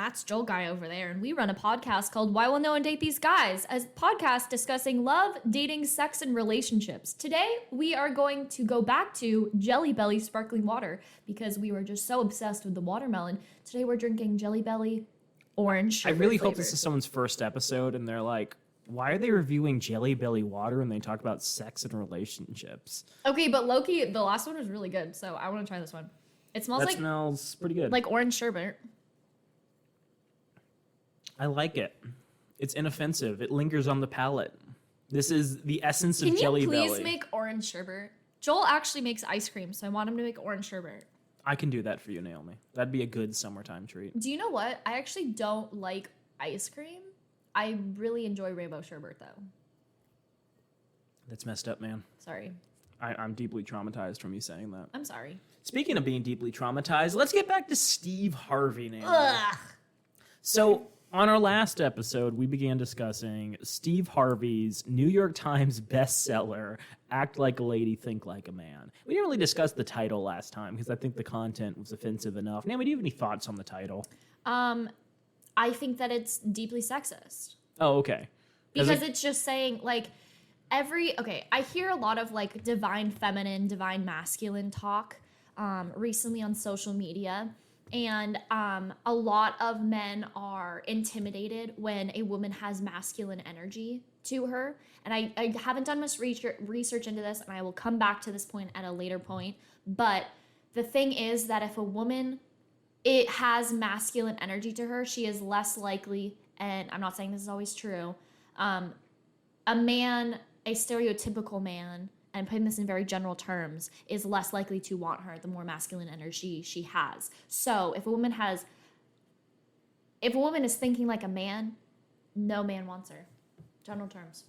that's Joel Guy over there, and we run a podcast called Why Will No One Date These Guys? A podcast discussing love, dating, sex, and relationships. Today, we are going to go back to Jelly Belly sparkling water because we were just so obsessed with the watermelon. Today, we're drinking Jelly Belly orange. I really hope this is someone's first episode, and they're like, why are they reviewing Jelly Belly water and they talk about sex and relationships? Okay, but Loki, the last one was really good, so I want to try this one. It smells pretty good. Like orange sherbet. I like it. It's inoffensive. It lingers on the palate. This is the essence of Jelly Belly. Can you please make orange sherbet? Joel actually makes ice cream, so I want him to make orange sherbet. I can do that for you, Naomi. That'd be a good summertime treat. Do you know what? I actually don't like ice cream. I really enjoy rainbow sherbet, though. That's messed up, man. Sorry. I'm deeply traumatized from you saying that. I'm sorry. Speaking of being deeply traumatized, let's get back to Steve Harvey, Naomi. Ugh. So, on our last episode, we began discussing Steve Harvey's New York Times bestseller, Act Like a Lady, Think Like a Man. We didn't really discuss the title last time because I think the content was offensive enough. Naomi, do you have any thoughts on the title? I think that it's deeply sexist. Oh, okay. Because it's just saying, like, I hear a lot of, like, divine feminine, divine masculine talk recently on social media. And a lot of men are intimidated when a woman has masculine energy to her. And I haven't done much research into this, and I will come back to this point at a later point. But the thing is that if a woman, it has masculine energy to her, she is less likely, and I'm not saying this is always true, a man, a stereotypical man, and putting this in very general terms, is less likely to want her the more masculine energy she has. So if a woman is thinking like a man, no man wants her. General terms.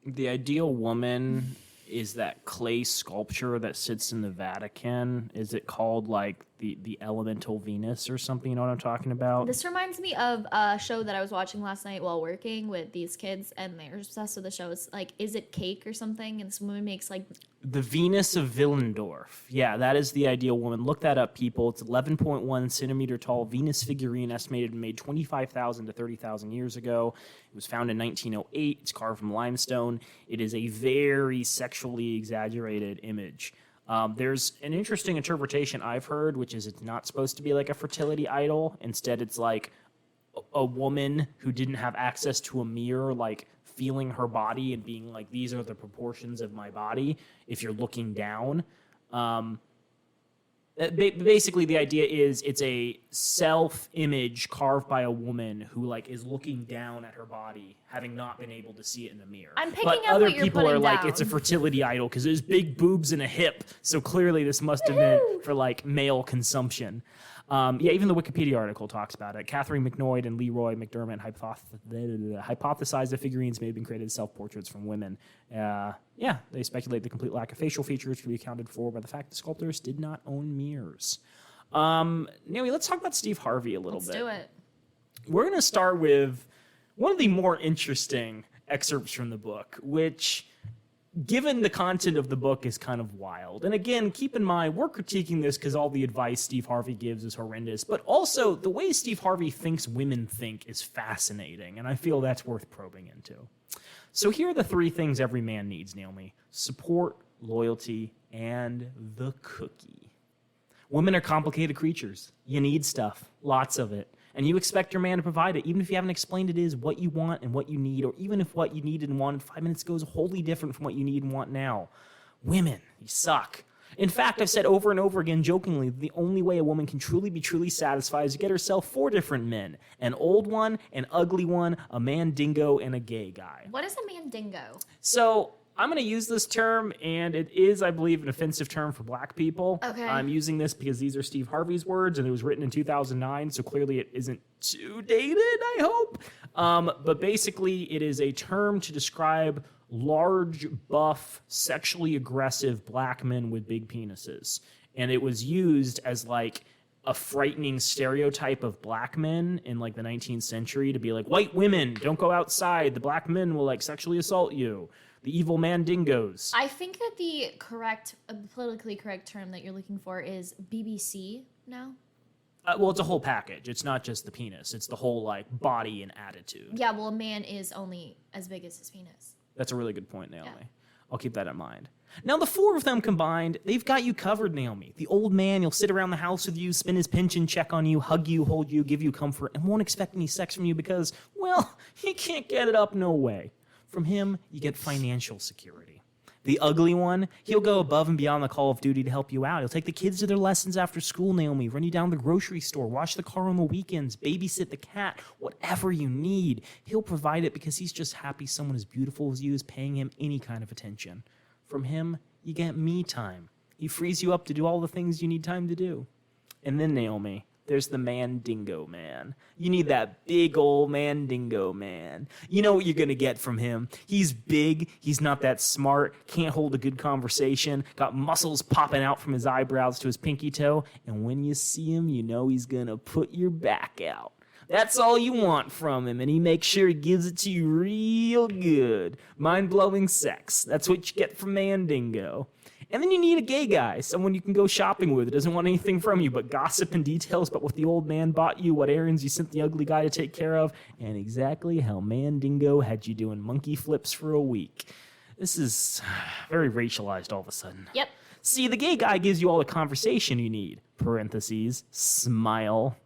The ideal woman is that clay sculpture that sits in the Vatican. Is it called like the elemental Venus or something? You know what I'm talking about? This reminds me of a show that I was watching last night while working with these kids, and they're obsessed with the show. It's like, Is It Cake or something? And this woman makes like... The Venus of Willendorf. Yeah, that is the ideal woman. Look that up, people. It's 11.1 centimeter tall Venus figurine, estimated and made 25,000 to 30,000 years ago. It was found in 1908. It's carved from limestone. It is a very sexually exaggerated image. There's an interesting interpretation I've heard, which is it's not supposed to be like a fertility idol. Instead, it's like a woman who didn't have access to a mirror, like feeling her body and being like, these are the proportions of my body if you're looking down. Basically, the idea is it's a self-image carved by a woman who like is looking down at her body, having not been able to see it in a mirror. I'm picking but up other what you're people are putting like, down. it's a fertility idol because there's big boobs and a hip, so clearly this must have been for like male consumption. Even the Wikipedia article talks about it. Catherine McNoyd and Leroy McDermott hypothesized the figurines may have been created as self-portraits from women. They speculate the complete lack of facial features could be accounted for by the fact the sculptors did not own mirrors. Naomi, let's talk about Steve Harvey a little bit. Let's do it. We're going to start with one of the more interesting excerpts from the book, which, given the content of the book, is kind of wild. And again, keep in mind, we're critiquing this because all the advice Steve Harvey gives is horrendous, but also the way Steve Harvey thinks women think is fascinating, and I feel that's worth probing into. So here are the three things every man needs, Naomi: support, loyalty, and the cookie. Women are complicated creatures. You need stuff, lots of it. And you expect your man to provide it, even if you haven't explained it is what you want and what you need, or even if what you needed and wanted 5 minutes ago is wholly different from what you need and want now. Women, you suck. In fact, I've said over and over again jokingly, the only way a woman can truly be truly satisfied is to get herself 4 different men: an old one, an ugly one, a man dingo, and a gay guy. What is a man dingo? So I'm going to use this term, and it is, I believe, an offensive term for black people. Okay. I'm using this because these are Steve Harvey's words, and it was written in 2009, so clearly it isn't too dated, I hope. But basically, it is a term to describe large, buff, sexually aggressive black men with big penises. And it was used as, like, a frightening stereotype of black men in, like, the 19th century to be like, white women, don't go outside. The black men will, like, sexually assault you. The evil man dingoes. I think that the politically correct term that you're looking for is BBC now. Well, it's a whole package. It's not just the penis. It's the whole like body and attitude. Yeah, well, a man is only as big as his penis. That's a really good point, Naomi. Yeah. I'll keep that in mind. Now, the four of them combined, they've got you covered, Naomi. The old man, he'll sit around the house with you, spin his pension check on you, hug you, hold you, give you comfort, and won't expect any sex from you because, well, he can't get it up no way. From him, you get financial security. The ugly one, he'll go above and beyond the call of duty to help you out. He'll take the kids to their lessons after school, Naomi, run you down to the grocery store, wash the car on the weekends, babysit the cat, whatever you need. He'll provide it because he's just happy someone as beautiful as you is paying him any kind of attention. From him, you get me time. He frees you up to do all the things you need time to do. And then, Naomi, there's the Mandingo man. You need that big old Mandingo man. You know what you're going to get from him. He's big, he's not that smart, can't hold a good conversation, got muscles popping out from his eyebrows to his pinky toe, and when you see him, you know he's going to put your back out. That's all you want from him, and he makes sure he gives it to you real good. Mind-blowing sex. That's what you get from Mandingo. And then you need a gay guy, someone you can go shopping with, doesn't want anything from you but gossip and details about what the old man bought you, what errands you sent the ugly guy to take care of, and exactly how Mandingo had you doing monkey flips for a week. This is very racialized all of a sudden. Yep. See, the gay guy gives you all the conversation you need. Parentheses, smile.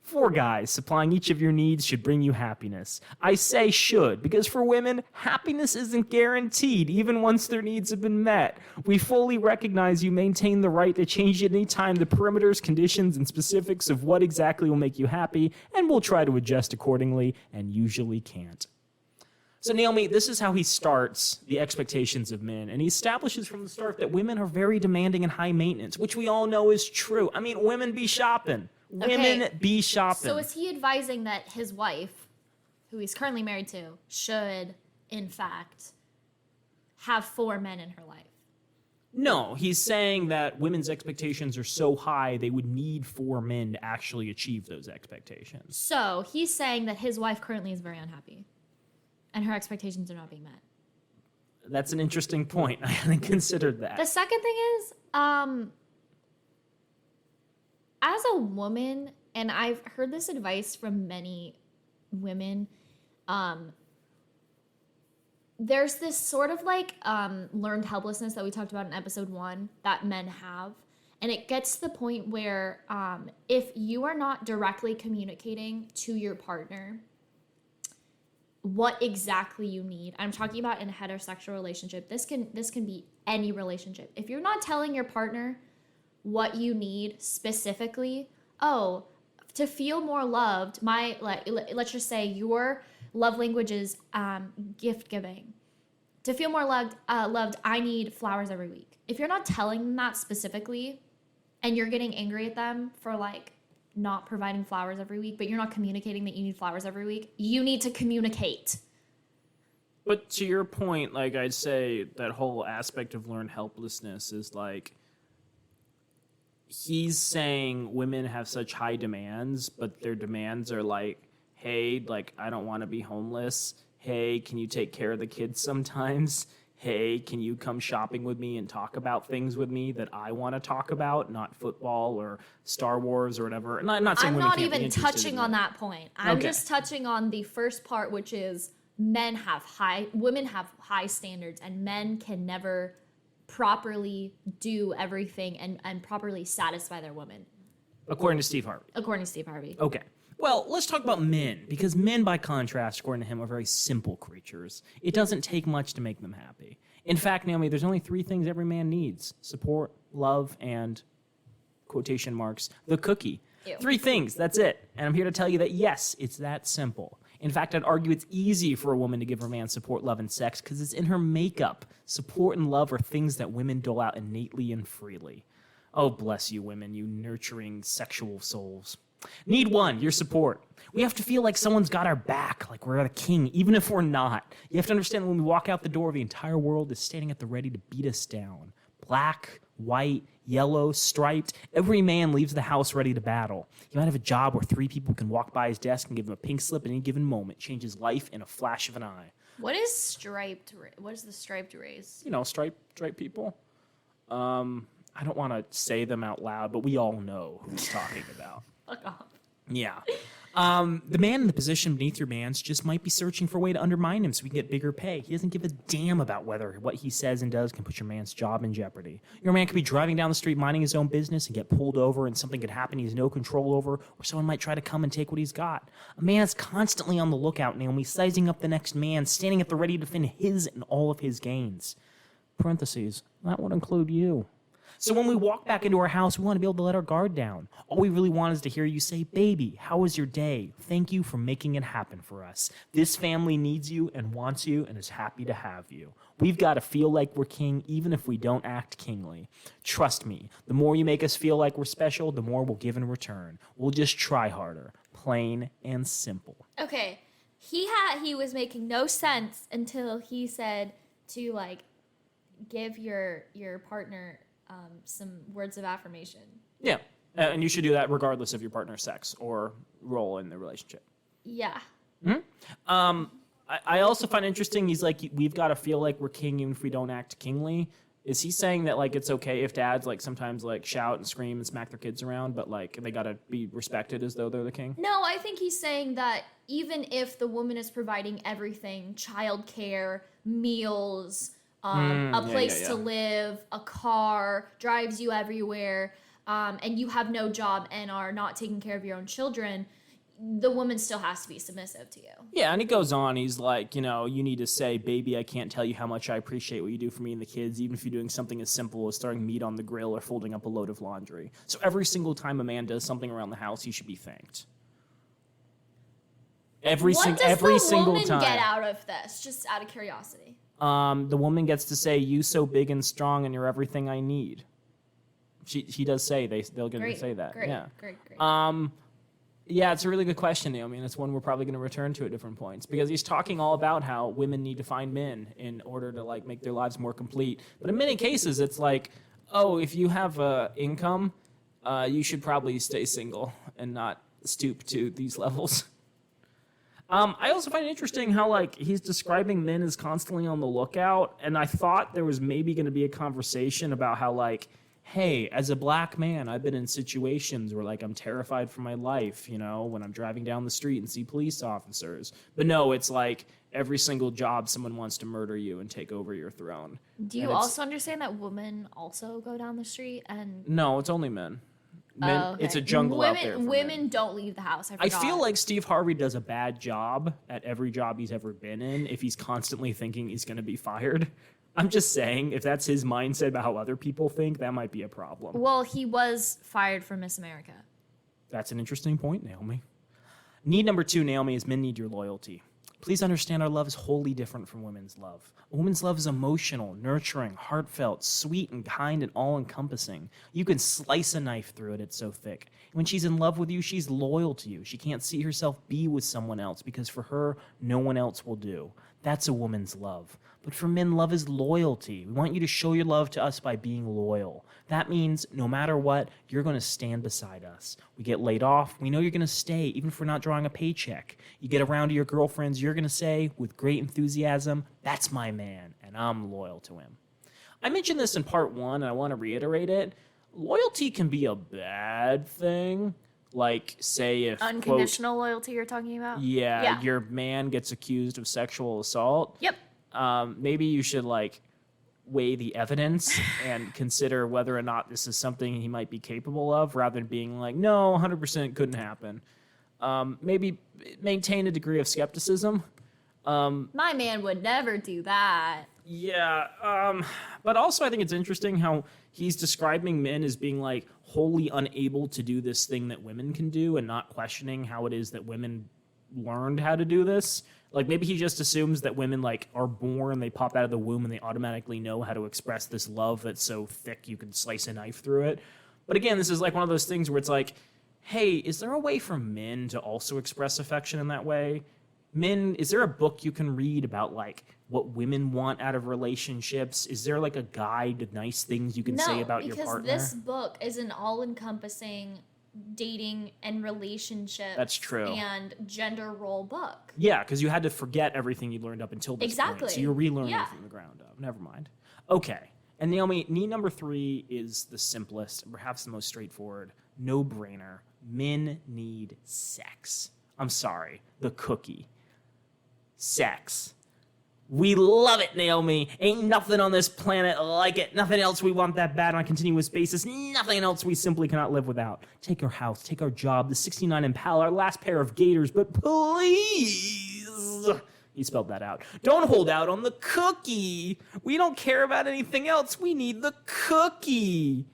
4 guys supplying each of your needs should bring you happiness. I say should, because for women, happiness isn't guaranteed, even once their needs have been met. We fully recognize you maintain the right to change at any time the perimeters, conditions, and specifics of what exactly will make you happy, and we'll try to adjust accordingly, and usually can't. So Naomi, this is how he starts the expectations of men, and he establishes from the start that women are very demanding and high maintenance, which we all know is true. I mean, women be shopping. Women be shopping. So is he advising that his wife, who he's currently married to, should, in fact, have 4 men in her life? No, he's saying that women's expectations are so high they would need 4 men to actually achieve those expectations. So he's saying that his wife currently is very unhappy, and her expectations are not being met. That's an interesting point. I hadn't considered that. The second thing is, as a woman, and I've heard this advice from many women, there's this sort of like learned helplessness that we talked about in episode 1 that men have. And it gets to the point where if you are not directly communicating to your partner what exactly you need, I'm talking about in a heterosexual relationship, this can be any relationship. If you're not telling your partner what you need specifically, to feel more loved, let's just say your love language is gift giving. To feel more loved, I need flowers every week. If you're not telling them that specifically, and you're getting angry at them for like not providing flowers every week, but you're not communicating that you need flowers every week, you need to communicate. But to your point, like I'd say that whole aspect of learned helplessness is like, he's saying women have such high demands, but their demands are like, hey, like, I don't want to be homeless. Hey, can you take care of the kids sometimes? Hey, can you come shopping with me and talk about things with me that I want to talk about, not football or Star Wars or whatever? And I'm not saying I'm women not can't be even interested touching in on that. that point. I'm just touching on the first part, which is women have high standards, and men can never properly do everything and properly satisfy their women. According to Steve Harvey. According to Steve Harvey. Okay. Well, let's talk about men, because men, by contrast, according to him, are very simple creatures. It doesn't take much to make them happy. In fact, Naomi, there's only 3 things every man needs: support, love, and, quotation marks, the cookie. Ew. 3 things, that's it. And I'm here to tell you that, yes, it's that simple. In fact, I'd argue it's easy for a woman to give her man support, love, and sex because it's in her makeup. Support and love are things that women dole out innately and freely. Oh, bless you women, you nurturing sexual souls. Need 1, your support. We have to feel like someone's got our back, like we're the king, even if we're not. You have to understand when we walk out the door, the entire world is standing at the ready to beat us down. Black, white, yellow, striped. Every man leaves the house ready to battle. He might have a job where 3 people can walk by his desk and give him a pink slip at any given moment, change his life in a flash of an eye. What is what is the striped race? You know, striped people. I don't want to say them out loud, but we all know who he's talking about. Fuck off. Yeah. The man in the position beneath your man's just might be searching for a way to undermine him so he can get bigger pay. He doesn't give a damn about whether what he says and does can put your man's job in jeopardy. Your man could be driving down the street minding his own business and get pulled over and something could happen he has no control over, or someone might try to come and take what he's got. A man is constantly on the lookout, Naomi, sizing up the next man, standing at the ready to defend his and all of his gains. Parentheses, that would include you. So when we walk back into our house, we want to be able to let our guard down. All we really want is to hear you say, baby, how was your day? Thank you for making it happen for us. This family needs you and wants you and is happy to have you. We've got to feel like we're king even if we don't act kingly. Trust me, the more you make us feel like we're special, the more we'll give in return. We'll just try harder. Plain and simple. Okay, he was making no sense until he said to like give your partner some words of affirmation. Yeah, and you should do that regardless of your partner's sex or role in the relationship. Yeah. Mm-hmm. I also find interesting, he's like, we've got to feel like we're king even if we don't act kingly. Is he saying that like it's okay if dads like sometimes like shout and scream and smack their kids around, but like they got to be respected as though they're the king? No, I think he's saying that even if the woman is providing everything, childcare, meals, a place to live, a car, drives you everywhere, and you have no job and are not taking care of your own children, the woman still has to be submissive to you. Yeah, and he goes on, he's like, you know, you need to say, baby, I can't tell you how much I appreciate what you do for me and the kids, even if you're doing something as simple as throwing meat on the grill or folding up a load of laundry. So every single time a man does something around the house, he should be thanked. Every single time. What does the woman get out of this, just out of curiosity? The woman gets to say, you so big and strong and you're everything I need. He does say, they'll get to say that. Great. Yeah, it's a really good question, Naomi, and it's one we're probably going to return to at different points, because he's talking all about how women need to find men in order to like make their lives more complete. But in many cases, it's like, oh, if you have income, you should probably stay single and not stoop to these levels. I also find it interesting how like he's describing men as constantly on the lookout, and I thought there was maybe going to be a conversation about how like, hey, as a black man, I've been in situations where like I'm terrified for my life, you know, when I'm driving down the street and see police officers. But no, it's like every single job someone wants to murder you and take over your throne. Do you also understand that women also go down the street and... No, it's only men. Okay. It's a jungle out there. Women don't leave the house. I feel like Steve Harvey does a bad job at every job he's ever been in if he's constantly thinking he's going to be fired. I'm just saying, if that's his mindset about how other people think, that might be a problem. Well, he was fired from Miss America. That's an interesting point, Naomi. Need number 2, Naomi, is men need your loyalty. Please understand our love is wholly different from women's love. A woman's love is emotional, nurturing, heartfelt, sweet, and kind, and all-encompassing. You can slice a knife through it, it's so thick. When she's in love with you, she's loyal to you. She can't see herself be with someone else because for her, no one else will do. That's a woman's love. But for men, love is loyalty. We want you to show your love to us by being loyal. That means no matter what, you're going to stand beside us. We get laid off, we know you're going to stay, even if we're not drawing a paycheck. You get around to your girlfriends, you're going to say, with great enthusiasm, that's my man, and I'm loyal to him. I mentioned this in part 1, and I want to reiterate it. Loyalty can be a bad thing. Like, say if... Unconditional quote, loyalty you're talking about? Yeah, your man gets accused of sexual assault. Yep. Maybe you should, like, weigh the evidence and consider whether or not this is something he might be capable of, rather than being like, no, 100% couldn't happen. Maybe maintain a degree of skepticism. My man would never do that. Yeah, but also I think it's interesting how he's describing men as being, like, wholly unable to do this thing that women can do and not questioning how it is that women learned how to do this. Like, maybe he just assumes that women, like, are born, they pop out of the womb, and they automatically know how to express this love that's so thick you can slice a knife through it. But again, this is, like, one of those things where it's like, hey, is there a way for men to also express affection in that way? Men, is there a book you can read about, like, what women want out of relationships? Is there, like, a guide to nice things you can say about your partner? No, because this book is an all-encompassing dating and relationship and gender role book. Yeah, because you had to forget everything you learned up until this point. So you're relearning it from the ground up. Never mind. Okay. And Naomi, need number 3 is the simplest and perhaps the most straightforward, no-brainer. Men need sex. I'm sorry, the cookie. Sex. We love it, Naomi. Ain't nothing on this planet like it. Nothing else we want that bad on a continuous basis. Nothing else we simply cannot live without. Take our house, take our job, the 69 Impala, our last pair of gaiters, but please, he spelled that out, don't hold out on the cookie. We don't care about anything else. We need the cookie.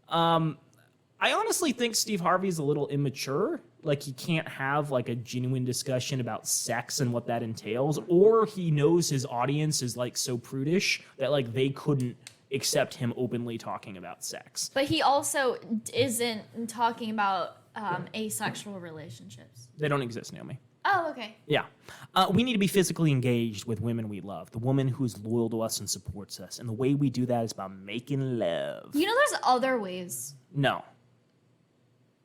I honestly think Steve Harvey's a little immature. Like, he can't have, like, a genuine discussion about sex and what that entails, or he knows his audience is, like, so prudish that, like, they couldn't accept him openly talking about sex. But he also isn't talking about asexual relationships. They don't exist, Naomi. Oh, okay. Yeah. We need to be physically engaged with women we love, the woman who is loyal to us and supports us, and the way we do that is by making love. You know there's other ways. No.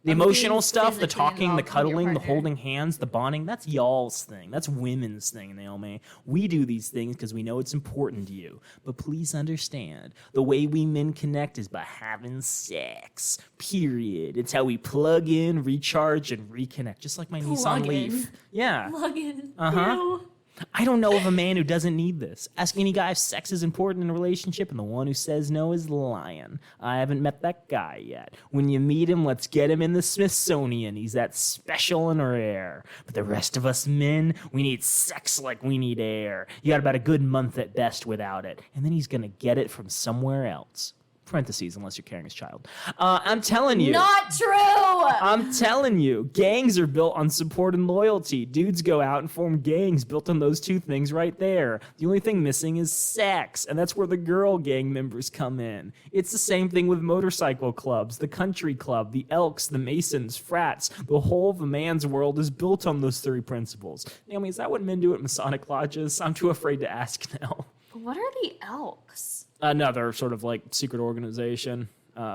The emotional stuff, the physically talking, the involved with your cuddling, the partner. holding hands, the bonding, that's y'all's thing. That's women's thing, Naomi. We do these things because we know it's important to you. But please understand, the way we men connect is by having sex. Period. It's how we plug in, recharge, and reconnect. Just like my Nissan Plug in. Leaf. Yeah. Plug in. Uh-huh. Ew. I don't know of a man who doesn't need this. Ask any guy if sex is important in a relationship, and the one who says no is lying. I haven't met that guy yet. When you meet him, let's get him in the Smithsonian. He's that special and rare. But the rest of us men, we need sex like we need air. You got about a good month at best without it, and then he's gonna get it from somewhere else. Parentheses, unless you're carrying his child. I'm telling you. Not true. I'm telling you, gangs are built on support and loyalty. Dudes go out and form gangs built on those two things right there. The only thing missing is sex, and that's where the girl gang members come in. It's the same thing with motorcycle clubs, the country club, the Elks, the Masons, frats. The whole of a man's world is built on those three principles. Naomi, is that what men do at Masonic lodges? I'm too afraid to ask now. What are the Elks? Another sort of like secret organization,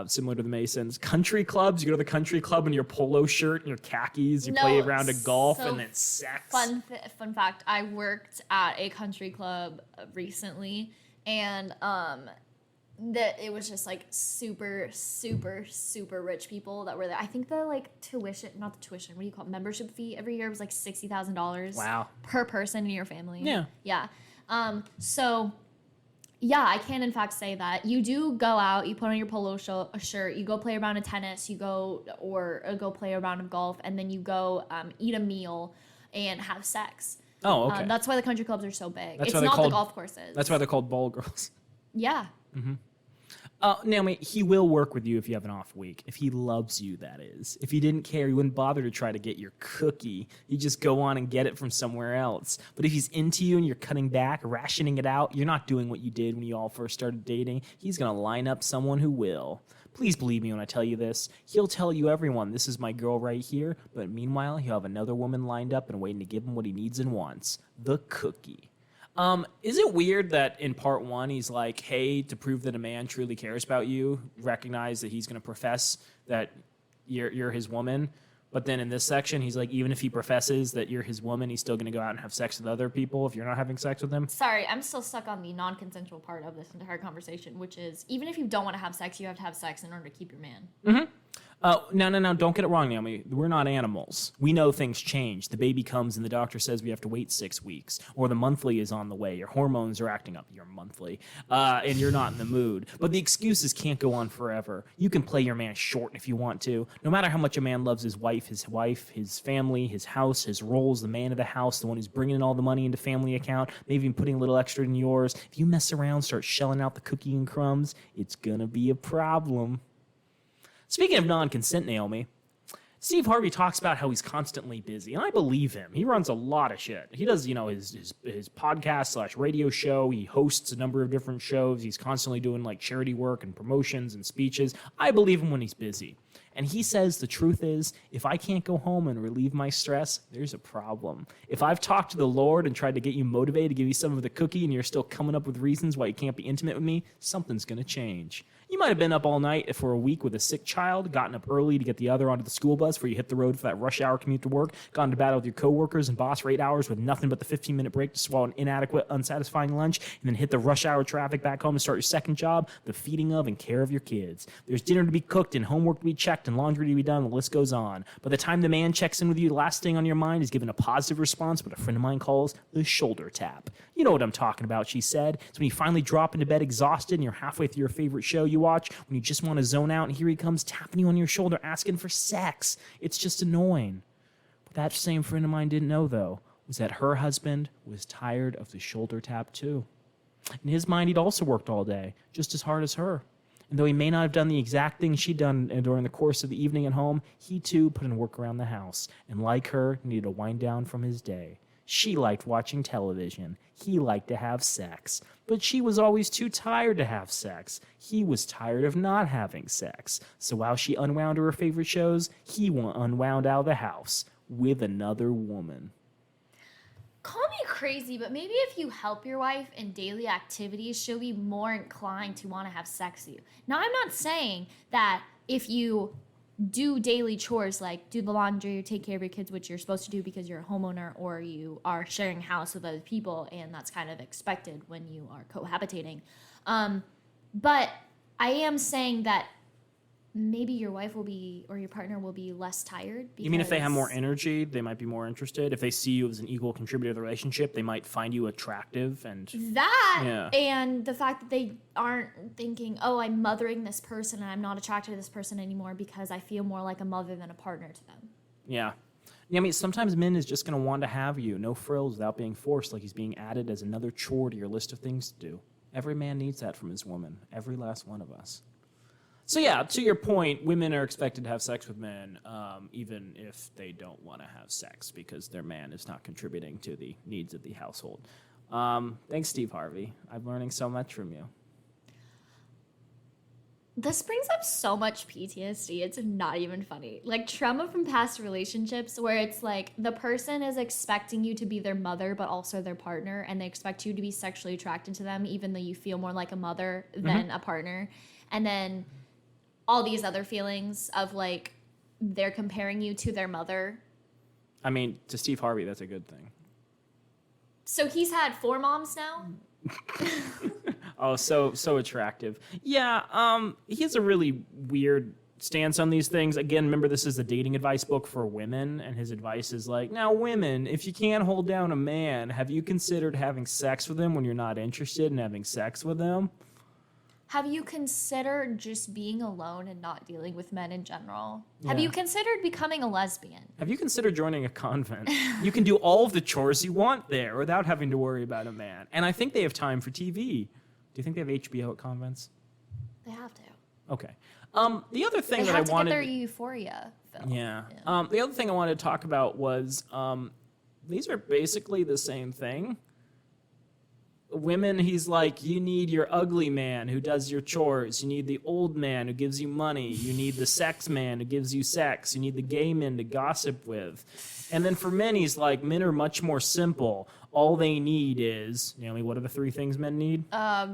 similar to the Masons. Country clubs, you go to the country club in your polo shirt and your khakis, you play a round of golf, so and then sex. Fun fact, I worked at a country club recently, and that it was just like super rich people that were there. I think the like tuition, not the tuition, what do you call it, membership fee every year was like $60,000. Wow. Per person in your family. Yeah. Yeah. So yeah, I can in fact say that you do go out, you put on your polo shirt, you go play a round of tennis, you go go play a round of golf, and then you go eat a meal and have sex. Oh, okay. That's why the country clubs are so big. That's It's why they're not called- the golf courses. That's why they're called ball girls. Yeah. Naomi, he will work with you if you have an off week. If he loves you, that is. If he didn't care, he wouldn't bother to try to get your cookie. He'd just go on and get it from somewhere else. But if he's into you and you're cutting back, rationing it out, you're not doing what you did when you all first started dating, he's going to line up someone who will. Please believe me when I tell you this. He'll tell you everyone, this is my girl right here, but meanwhile, he'll have another woman lined up and waiting to give him what he needs and wants. The cookie. Is it weird that in part one, he's like, hey, to prove that a man truly cares about you, recognize that he's going to profess that you're his woman. But then in this section, he's like, even if he professes that you're his woman, he's still going to go out and have sex with other people if you're not having sex with him. Sorry, I'm still stuck on the non-consensual part of this entire conversation, which is even if you don't want to have sex, you have to have sex in order to keep your man. No, don't get it wrong, Naomi. We're not animals. We know things change. The baby comes and the doctor says we have to wait 6 weeks, or the monthly is on the way, your hormones are acting up, your monthly, and you're not in the mood. But the excuses can't go on forever. You can play your man short if you want to. No matter how much a man loves his wife, his family, his house, his roles, the man of the house, the one who's bringing in all the money into family account, maybe even putting a little extra in yours. If you mess around, start shelling out the cookie and crumbs, it's gonna be a problem. Speaking of non-consent, Naomi, Steve Harvey talks about how he's constantly busy, and I believe him. He runs a lot of shit. He does, his podcast / radio show. He hosts a number of different shows. He's constantly doing like charity work and promotions and speeches. I believe him when he's busy. And he says the truth is, if I can't go home and relieve my stress, there's a problem. If I've talked to the Lord and tried to get you motivated to give you some of the cookie and you're still coming up with reasons why you can't be intimate with me, something's going to change. You might have been up all night for a week with a sick child, gotten up early to get the other onto the school bus before you hit the road for that rush hour commute to work, gone to battle with your coworkers and boss for 8 hours with nothing but the 15-minute break to swallow an inadequate, unsatisfying lunch, and then hit the rush hour traffic back home to start your second job, the feeding of and care of your kids. There's dinner to be cooked and homework to be checked and laundry to be done. The list goes on. By the time the man checks in with you, the last thing on your mind is giving a positive response, what a friend of mine calls the shoulder tap. You know what I'm talking about, she said. It's when you finally drop into bed exhausted and you're halfway through your favorite show you watch, when you just want to zone out, and here he comes tapping you on your shoulder asking for sex. It's just annoying. What that same friend of mine didn't know, though, was that her husband was tired of the shoulder tap, too. In his mind, he'd also worked all day, just as hard as her. And though he may not have done the exact thing she'd done during the course of the evening at home, he too put in work around the house, and like her, needed to wind down from his day. She liked watching television. He liked to have sex. But she was always too tired to have sex. He was tired of not having sex. So while she unwound her favorite shows, he unwound out of the house with another woman. Call me crazy, but maybe if you help your wife in daily activities, she'll be more inclined to want to have sex with you. Now, I'm not saying that if you do daily chores like do the laundry or take care of your kids, which you're supposed to do because you're a homeowner or you are sharing a house with other people, and that's kind of expected when you are cohabitating. But I am saying that maybe your wife will be, or your partner will be less tired. You mean if they have more energy, they might be more interested? If they see you as an equal contributor to the relationship, they might find you attractive and... And the fact that they aren't thinking, oh, I'm mothering this person and I'm not attracted to this person anymore because I feel more like a mother than a partner to them. Yeah. I mean, sometimes men is just going to want to have you, no frills, without being forced, like he's being added as another chore to your list of things to do. Every man needs that from his woman. Every last one of us. So yeah, to your point, women are expected to have sex with men, even if they don't want to have sex because their man is not contributing to the needs of the household. Thanks, Steve Harvey. I'm learning so much from you. This brings up so much PTSD. It's not even funny. Like trauma from past relationships where it's like the person is expecting you to be their mother, but also their partner, and they expect you to be sexually attracted to them, even though you feel more like a mother than a partner. And then all these other feelings of like they're comparing you to their mother. I mean, to Steve Harvey, that's a good thing. So he's had 4 moms now? Oh, so attractive. Yeah, he has a really weird stance on these things. Again, remember, this is a dating advice book for women, and his advice is like, now women, if you can't hold down a man, have you considered having sex with him when you're not interested in having sex with him? Have you considered just being alone and not dealing with men in general? Yeah. Have you considered becoming a lesbian? Have you considered joining a convent? You can do all of the chores you want there without having to worry about a man. And I think they have time for TV. Do you think they have HBO at convents? They have to. Okay. The other thing They that I have to wanted... get their euphoria film. Yeah. The other thing I wanted to talk about was these are basically the same thing. Women, he's like, you need your ugly man who does your chores. You need the old man who gives you money. You need the sex man who gives you sex. You need the gay men to gossip with. And then for men, he's like, men are much more simple. All they need is, Naomi, what are the 3 things men need?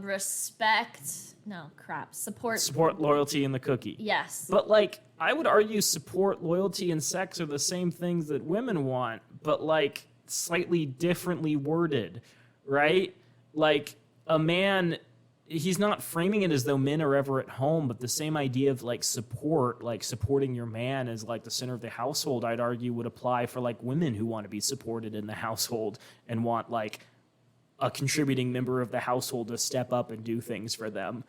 Respect. No, crap. Support. Support, loyalty, and the cookie. Yes. But, like, I would argue support, loyalty, and sex are the same things that women want, but, like, slightly differently worded, right? Like, a man, he's not framing it as though men are ever at home, but the same idea of, like, support, like, supporting your man as, like, the center of the household, I'd argue would apply for, like, women who want to be supported in the household and want, like, a contributing member of the household to step up and do things for them.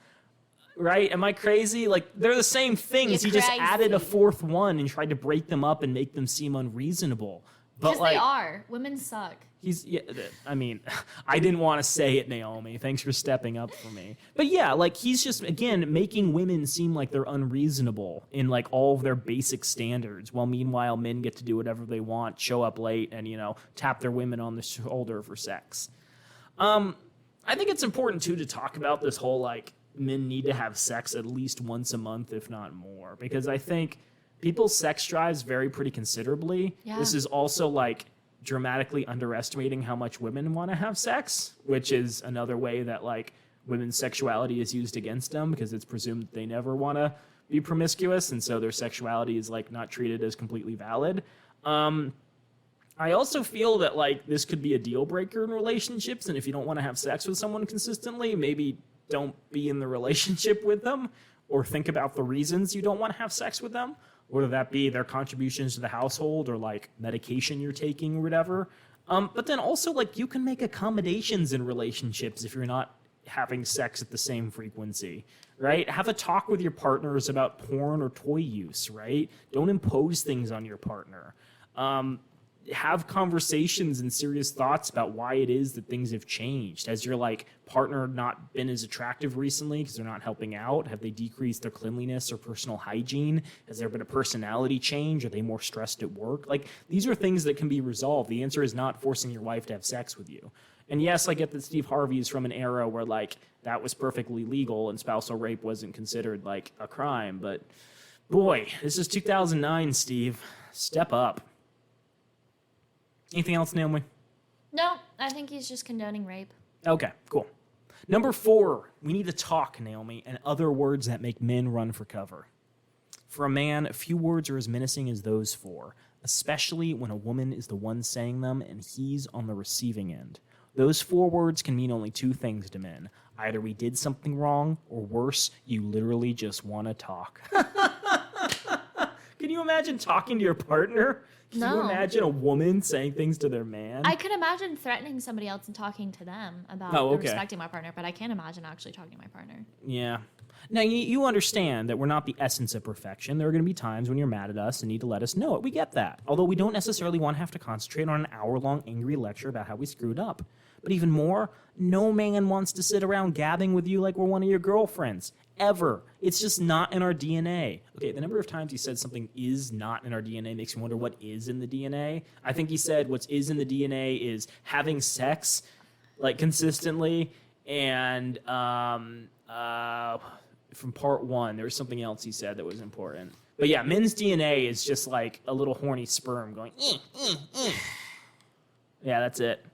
Right? Am I crazy? Like, they're the same things. He just added a 4th one and tried to break them up and make them seem unreasonable. Because like, they are. Women suck. I mean, I didn't want to say it, Naomi. Thanks for stepping up for me. But yeah, like, he's just, again, making women seem like they're unreasonable in, like, all of their basic standards, while meanwhile men get to do whatever they want, show up late, and, tap their women on the shoulder for sex. I think it's important, too, to talk about this whole, like, men need to have sex at least once a month, if not more, because I think people's sex drives vary pretty considerably. Yeah. This is also, like, dramatically underestimating how much women want to have sex, which is another way that, like, women's sexuality is used against them, because it's presumed that they never want to be promiscuous, and so their sexuality is, like, not treated as completely valid. I also feel that, like, this could be a deal breaker in relationships, and if you don't want to have sex with someone consistently, maybe don't be in the relationship with them, or think about the reasons you don't want to have sex with them, whether that be their contributions to the household or like medication you're taking or whatever. But then also, like, you can make accommodations in relationships if you're not having sex at the same frequency, right? Have a talk with your partners about porn or toy use, right? Don't impose things on your partner. Have conversations and serious thoughts about why it is that things have changed. Has your like partner not been as attractive recently because they're not helping out? Have they decreased their cleanliness or personal hygiene? Has there been a personality change? Are they more stressed at work? Like, these are things that can be resolved. The answer is not forcing your wife to have sex with you. And yes, I get that Steve Harvey is from an era where like that was perfectly legal and spousal rape wasn't considered like a crime. But boy, this is 2009, Steve. Step up. Anything else, Naomi? No, I think he's just condoning rape. Okay, cool. Number 4, we need to talk, Naomi, and other words that make men run for cover. For a man, few words are as menacing as those 4, especially when a woman is the one saying them and he's on the receiving end. Those 4 words can mean only 2 things to men. Either we did something wrong, or worse, you literally just want to talk. Can you imagine talking to your partner? Can you imagine a woman saying things to their man? I could imagine threatening somebody else and talking to them about respecting my partner, but I can't imagine actually talking to my partner. Yeah. Now, you understand that we're not the essence of perfection. There are going to be times when you're mad at us and need to let us know it. We get that. Although we don't necessarily want to have to concentrate on an hour-long angry lecture about how we screwed up. But even more, no man wants to sit around gabbing with you like we're one of your girlfriends. Ever. It's just not in our DNA. Okay, the number of times he said something is not in our DNA makes me wonder what is in the DNA. I think he said what is in the DNA is having sex, like, consistently, and from part 1, there was something else he said that was important. But yeah, men's DNA is just like a little horny sperm going, Yeah, that's it.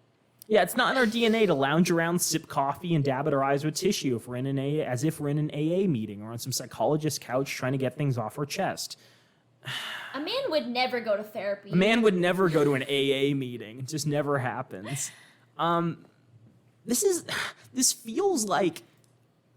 Yeah, it's not in our DNA to lounge around, sip coffee, and dab at our eyes with tissue if we're in as if we're in an AA meeting or on some psychologist's couch trying to get things off our chest. A man would never go to therapy. A man would never go to an AA meeting. It just never happens. This feels like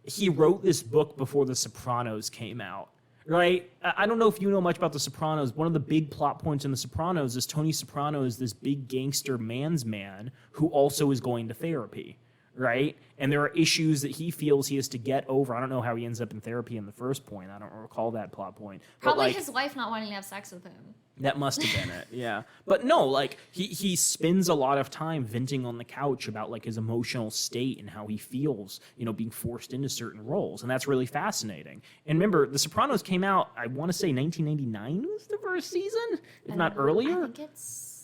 he wrote this book before The Sopranos came out. Right? I don't know if you know much about The Sopranos. One of the big plot points in The Sopranos is Tony Soprano is this big gangster man's man who also is going to therapy, right? And there are issues that he feels he has to get over. I don't know how he ends up in therapy in the first point. I don't recall that plot point. Probably his wife not wanting to have sex with him. That must have been it, yeah. But no, like, he spends a lot of time venting on the couch about, like, his emotional state and how he feels, being forced into certain roles. And that's really fascinating. And remember, The Sopranos came out, I want to say 1999 was the first season, if not earlier. I think it's...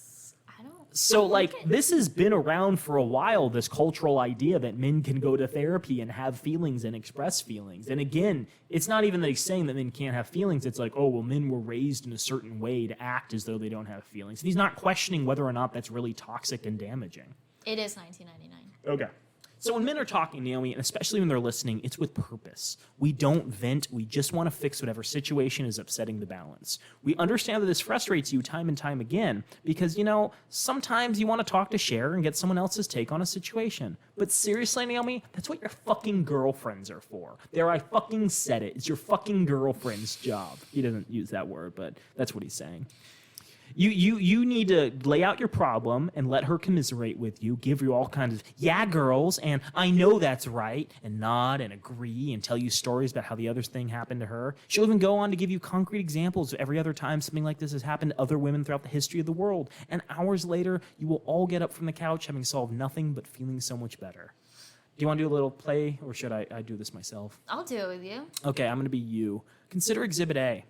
So, like, this has been around for a while, this cultural idea that men can go to therapy and have feelings and express feelings. And again, it's not even that he's saying that men can't have feelings. It's like, oh, well, men were raised in a certain way to act as though they don't have feelings. And he's not questioning whether or not that's really toxic and damaging. It is 1999. Okay. So when men are talking, Naomi, and especially when they're listening, it's with purpose. We don't vent. We just want to fix whatever situation is upsetting the balance. We understand that this frustrates you time and time again because, sometimes you want to talk to share and get someone else's take on a situation. But seriously, Naomi, that's what your fucking girlfriends are for. There, I fucking said it. It's your fucking girlfriend's job. He doesn't use that word, but that's what he's saying. You need to lay out your problem and let her commiserate with you, give you all kinds of, yeah, girls, and I know that's right, and nod and agree and tell you stories about how the other thing happened to her. She'll even go on to give you concrete examples of every other time something like this has happened to other women throughout the history of the world. And hours later, you will all get up from the couch having solved nothing but feeling so much better. Do you want to do a little play, or should I do this myself? I'll do it with you. Okay, I'm going to be you. Consider Exhibit A.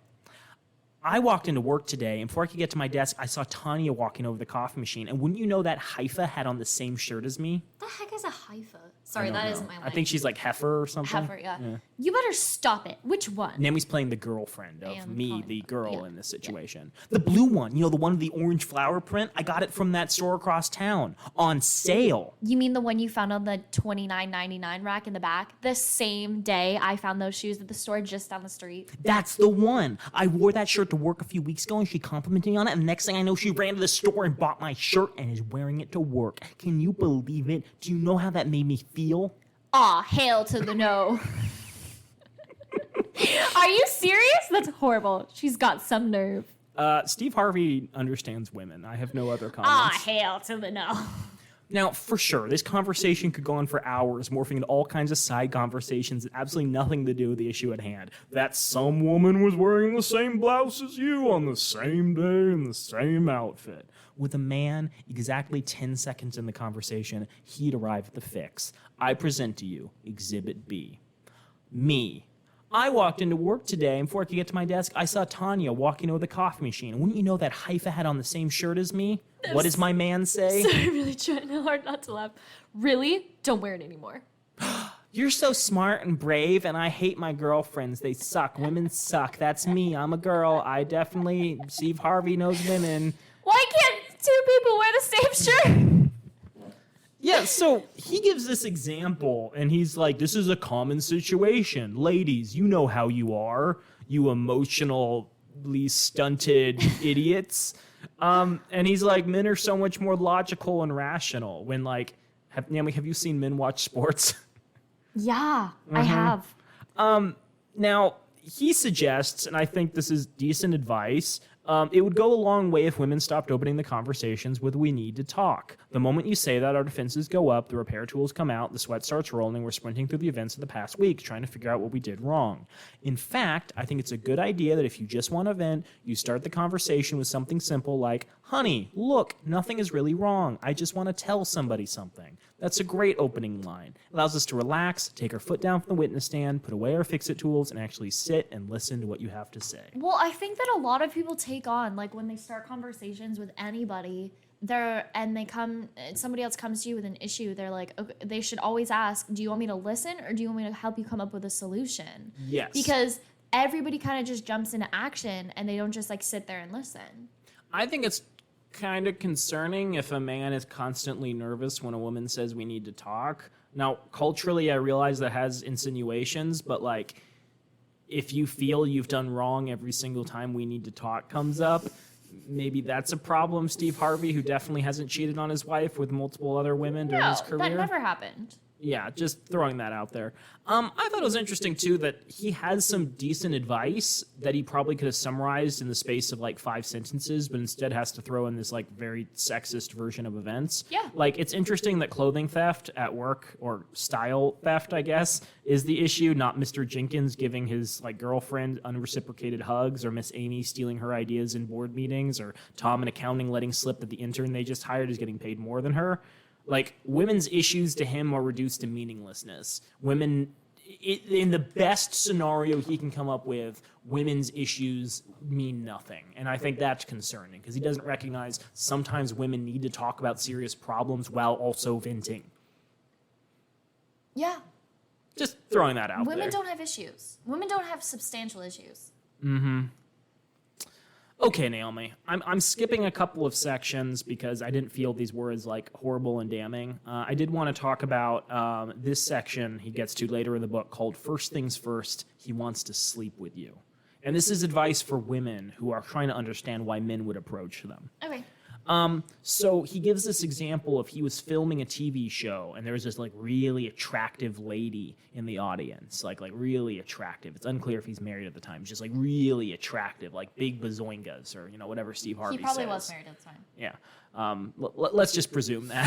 I walked into work today, and before I could get to my desk, I saw Tanya walking over the coffee machine. And wouldn't you know that Haifa had on the same shirt as me? The heck is a Haifa? Sorry, that isn't my line. I think she's like Heifer or something. Heifer, yeah. You better stop it. Which one? Naomi's playing the girlfriend of me, the girl in this situation. The blue one, the one with the orange flower print, I got it from that store across town on sale. You mean the one you found on the $29.99 rack in the back? The same day I found those shoes at the store just down the street. That's the one. I wore that shirt to work a few weeks ago and she complimented me on it. And the next thing I know, she ran to the store and bought my shirt and is wearing it to work. Can you believe it? Do you know how that made me feel? Aw, hail to the no. Are you serious? That's horrible. She's got some nerve. Steve Harvey understands women. I have no other Ah, comments. hail to the no. Now, for sure, this conversation could go on for hours, morphing into all kinds of side conversations that absolutely nothing to do with the issue at hand. That some woman was wearing the same blouse as you on the same day in the same outfit. With a man exactly 10 seconds in the conversation, he'd arrive at the fix. I present to you Exhibit B. Me. I walked into work today, and before I could get to my desk, I saw Tanya walking in with a coffee machine. Wouldn't you know that Haifa had on the same shirt as me? What does my man say? Sorry, I'm really trying hard not to laugh. Really? Don't wear it anymore. You're so smart and brave, and I hate my girlfriends. They suck. Women suck. That's me. I'm a girl. Steve Harvey knows women. Why can't two people wear the same shirt? Yeah, so he gives this example, and he's like, this is a common situation. Ladies, you know how you are, you emotionally stunted idiots. And he's like, men are so much more logical and rational. When, like, Naomi, have you seen men watch sports? Yeah, I have. Now, he suggests, and I think this is decent advice, it would go a long way if women stopped opening the conversations with "we need to talk." The moment you say that, our defenses go up, the repair tools come out, the sweat starts rolling, we're sprinting through the events of the past week, trying to figure out what we did wrong. In fact, I think it's a good idea that if you just want to vent, you start the conversation with something simple like, "Honey, look, nothing is really wrong. I just want to tell somebody something." That's a great opening line. It allows us to relax, take our foot down from the witness stand, put away our fix-it tools, and actually sit and listen to what you have to say. Well, I think that a lot of people take on, like, when they start conversations with anybody, somebody else comes to you with an issue, they're like, okay, they should always ask, do you want me to listen or do you want me to help you come up with a solution? Yes. Because everybody kind of just jumps into action and they don't just, like, sit there and listen. I think it's kind of concerning if a man is constantly nervous when a woman says we need to talk. Now, culturally, I realize that has insinuations, but, like, if you feel you've done wrong every single time we need to talk comes up, maybe that's a problem. Steve Harvey, who definitely hasn't cheated on his wife with multiple other women during his career. That never happened. Yeah, just throwing that out there. I thought it was interesting, too, that he has some decent advice that he probably could have summarized in the space of, like, 5 sentences, but instead has to throw in this, like, very sexist version of events. Yeah. Like, it's interesting that clothing theft at work, or style theft, I guess, is the issue, not Mr. Jenkins giving his, like, girlfriend unreciprocated hugs, or Miss Amy stealing her ideas in board meetings, or Tom in accounting letting slip that the intern they just hired is getting paid more than her. Like, women's issues to him are reduced to meaninglessness. Women, in the best scenario he can come up with, women's issues mean nothing. And I think that's concerning, because he doesn't recognize sometimes women need to talk about serious problems while also venting. Yeah. Just throwing that out there. Women don't have issues. Women don't have substantial issues. Mm-hmm. Okay, Naomi, I'm skipping a couple of sections because I didn't feel these were as, like, horrible and damning. I did want to talk about this section he gets to later in the book called First Things First, He Wants to Sleep With You. And this is advice for women who are trying to understand why men would approach them. Okay. So he gives this example of he was filming a TV show and there was this, like, really attractive lady in the audience, like really attractive. It's unclear if he's married at the time. He's just, like, really attractive, like big bazoingas or, whatever Steve Harvey says. He probably was married at the time. Yeah. Let's just presume that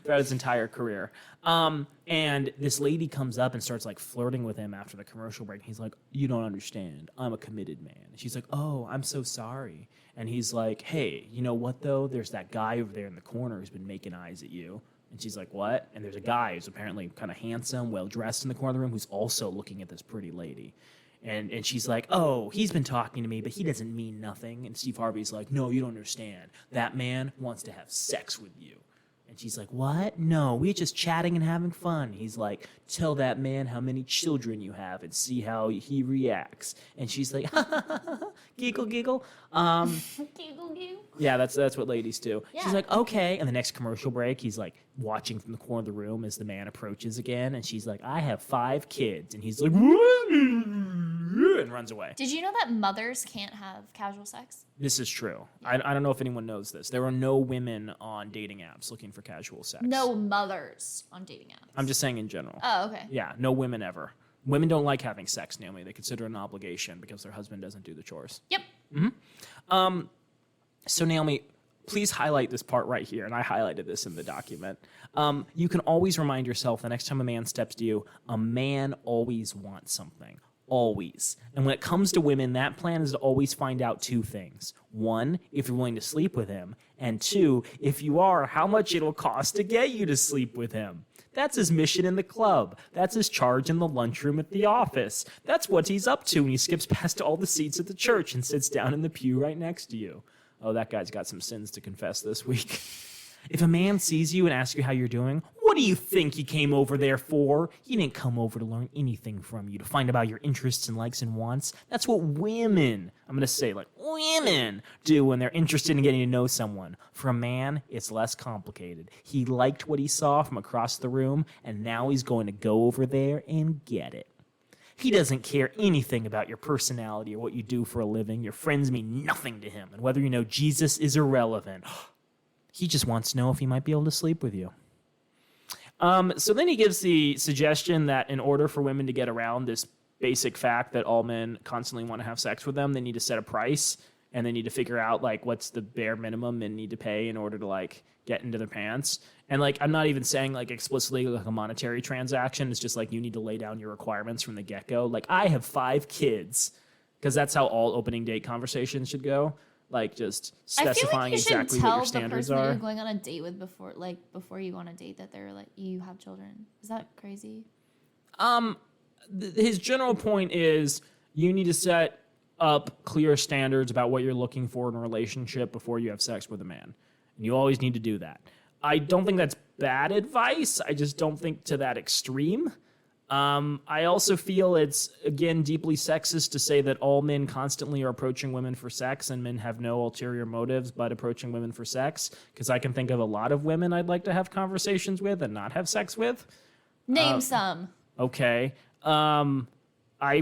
throughout his entire career. And this lady comes up and starts, like, flirting with him after the commercial break. He's like, "You don't understand. I'm a committed man." And she's like, "Oh, I'm so sorry." And he's like, "Hey, you know what, though? There's that guy over there in the corner who's been making eyes at you." And she's like, "What?" And there's a guy who's apparently kind of handsome, well-dressed in the corner of the room who's also looking at this pretty lady. And she's like, "Oh, he's been talking to me, but he doesn't mean nothing." And Steve Harvey's like, "No, you don't understand. That man wants to have sex with you." And she's like, "What? No, we're just chatting and having fun." He's like, "Tell that man how many children you have and see how he reacts." And she's like, giggle, giggle. Giggle, giggle. Yeah, that's what ladies do. Yeah. She's like, "Okay." And the next commercial break, he's like watching from the corner of the room as the man approaches again. And she's like, "I have 5 kids." And he's like, and runs away. Did you know that mothers can't have casual sex? This is true. I don't know if anyone knows this. There are no women on dating apps looking for casual sex. No mothers on dating apps. I'm just saying in general. Oh, okay. Yeah, no women ever. Women don't like having sex, Naomi. They consider it an obligation because their husband doesn't do the chores. Yep. So, Naomi, please highlight this part right here, and I highlighted this in the document. You can always remind yourself the next time a man steps to you, a man always wants something. Always. And when it comes to women, that plan is to always find out two things. One, if you're willing to sleep with him. And two, if you are, how much it'll cost to get you to sleep with him. That's his mission in the club. That's his charge in the lunchroom at the office. That's what he's up to when he skips past all the seats at the church and sits down in the pew right next to you. Oh, that guy's got some sins to confess this week. If a man sees you and asks you how you're doing, what do you think he came over there for? He didn't come over to learn anything from you, to find about your interests and likes and wants. That's what women, I'm going to say like women, do when they're interested in getting to know someone. For a man, it's less complicated. He liked what he saw from across the room, and now he's going to go over there and get it. He doesn't care anything about your personality or what you do for a living. Your friends mean nothing to him, and whether you know Jesus is irrelevant. He just wants to know if he might be able to sleep with you. So then he gives the suggestion that in order for women to get around this basic fact that all men constantly want to have sex with them, they need to set a price, and they need to figure out like what's the bare minimum men need to pay in order to like get into their pants. And like I'm not even saying like explicitly like a monetary transaction. It's just like you need to lay down your requirements from the get-go. Like I have 5 kids, because that's how all opening date conversations should go. Like just specifying exactly what your standards I feel like you should tell the person that are. you're going on a date with before you go on a date that they're like you have children. Is that crazy? His general point is you need to set up clear standards about what you're looking for in a relationship before you have sex with a man. And you always need to do that. I don't think that's bad advice. I just don't think to that extreme. I also feel it's, again, deeply sexist to say that all men constantly are approaching women for sex and men have no ulterior motives but approaching women for sex, because I can think of a lot of women I'd like to have conversations with and not have sex with. Name some. Okay. I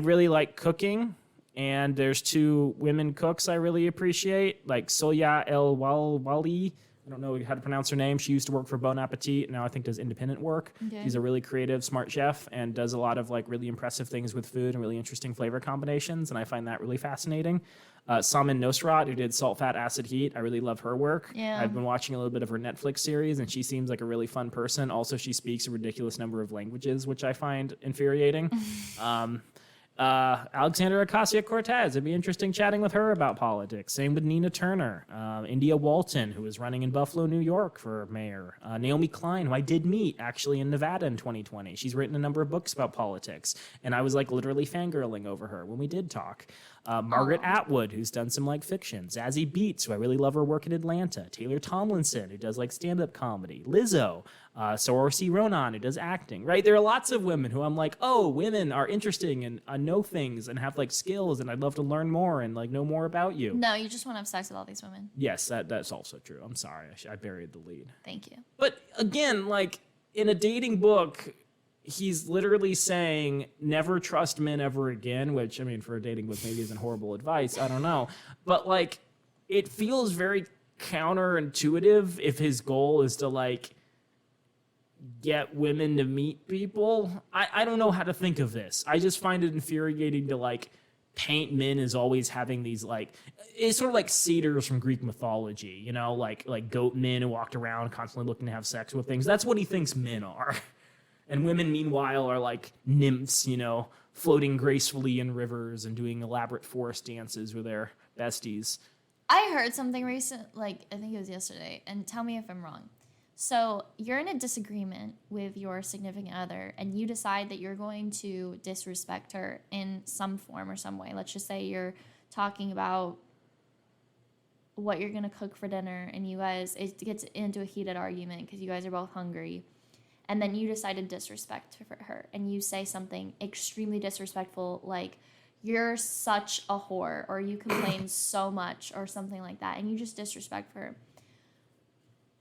really like cooking, and there's 2 women cooks I really appreciate, like Soya El Wali. I don't know how to pronounce her name. She used to work for Bon Appetit. Now I think does independent work. Okay. She's a really creative, smart chef and does a lot of like really impressive things with food and really interesting flavor combinations. And I find that really fascinating. Samin Nosrat, who did Salt, Fat, Acid, Heat. I really love her work. Yeah. I've been watching a little bit of her Netflix series, and she seems like a really fun person. Also, she speaks a ridiculous number of languages, which I find infuriating. Alexandra Ocasio-Cortez. It'd be interesting chatting with her about politics. Same with Nina Turner. India Walton, who is running in Buffalo, New York for mayor. Naomi Klein, who I did meet actually in Nevada in 2020. She's written a number of books about politics, and I was like literally fangirling over her when we did talk. Margaret Atwood, who's done some like fiction. Zazie Beetz, who I really love her work in Atlanta. Taylor Tomlinson, who does like stand-up comedy. Lizzo. Saoirse Ronan, who does acting, right? There are lots of women who I'm like, oh, women are interesting and know things and have like skills, and I'd love to learn more and like know more about you. No, you just want to have sex with all these women. Yes, that's also true. I'm sorry, I buried the lead. Thank you. But again, like in a dating book, he's literally saying never trust men ever again, which I mean, for a dating book maybe isn't horrible advice. I don't know, but like it feels very counterintuitive if his goal is to like get women to meet people. I don't know how to think of this. I just find it infuriating to like paint men as always having these like, it's sort of like satyrs from Greek mythology, you know, like goat men who walked around constantly looking to have sex with things. That's what he thinks men are. And women, meanwhile, are like nymphs, you know, floating gracefully in rivers and doing elaborate forest dances with their besties. I heard something recent, like I think it was yesterday, and tell me if I'm wrong. So you're in a disagreement with your significant other, and you decide that you're going to disrespect her in some form or some way. Let's just say you're talking about what you're going to cook for dinner, and it gets into a heated argument because you guys are both hungry. And then you decide to disrespect her, and you say something extremely disrespectful, like, you're such a whore, or you complain so much, or something like that, and you just disrespect her.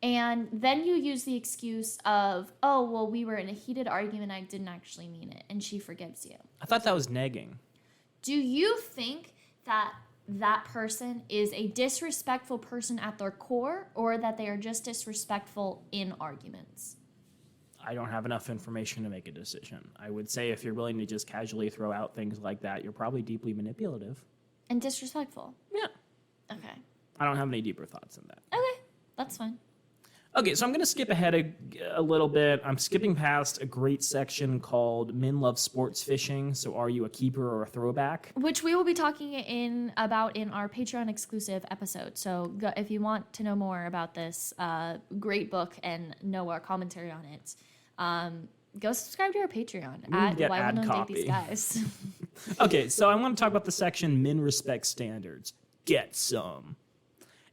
And then you use the excuse of, oh, well, we were in a heated argument, I didn't actually mean it, and she forgives you. I thought that was negging. Do you think that that person is a disrespectful person at their core, or that they are just disrespectful in arguments? I don't have enough information to make a decision. I would say if you're willing to just casually throw out things like that, you're probably deeply manipulative. And disrespectful. Yeah. Okay. I don't have any deeper thoughts than that. Okay, that's fine. Okay, so I'm going to skip ahead a little bit. I'm skipping past a great section called Men Love Sports Fishing. So are you a keeper or a throwback? Which we will be talking about in our Patreon exclusive episode. So if you want to know more about this great book and know our commentary on it, go subscribe to our Patreon at Why We Don't Date These Guys. Okay, so I want to talk about the section Men Respect Standards. Get some.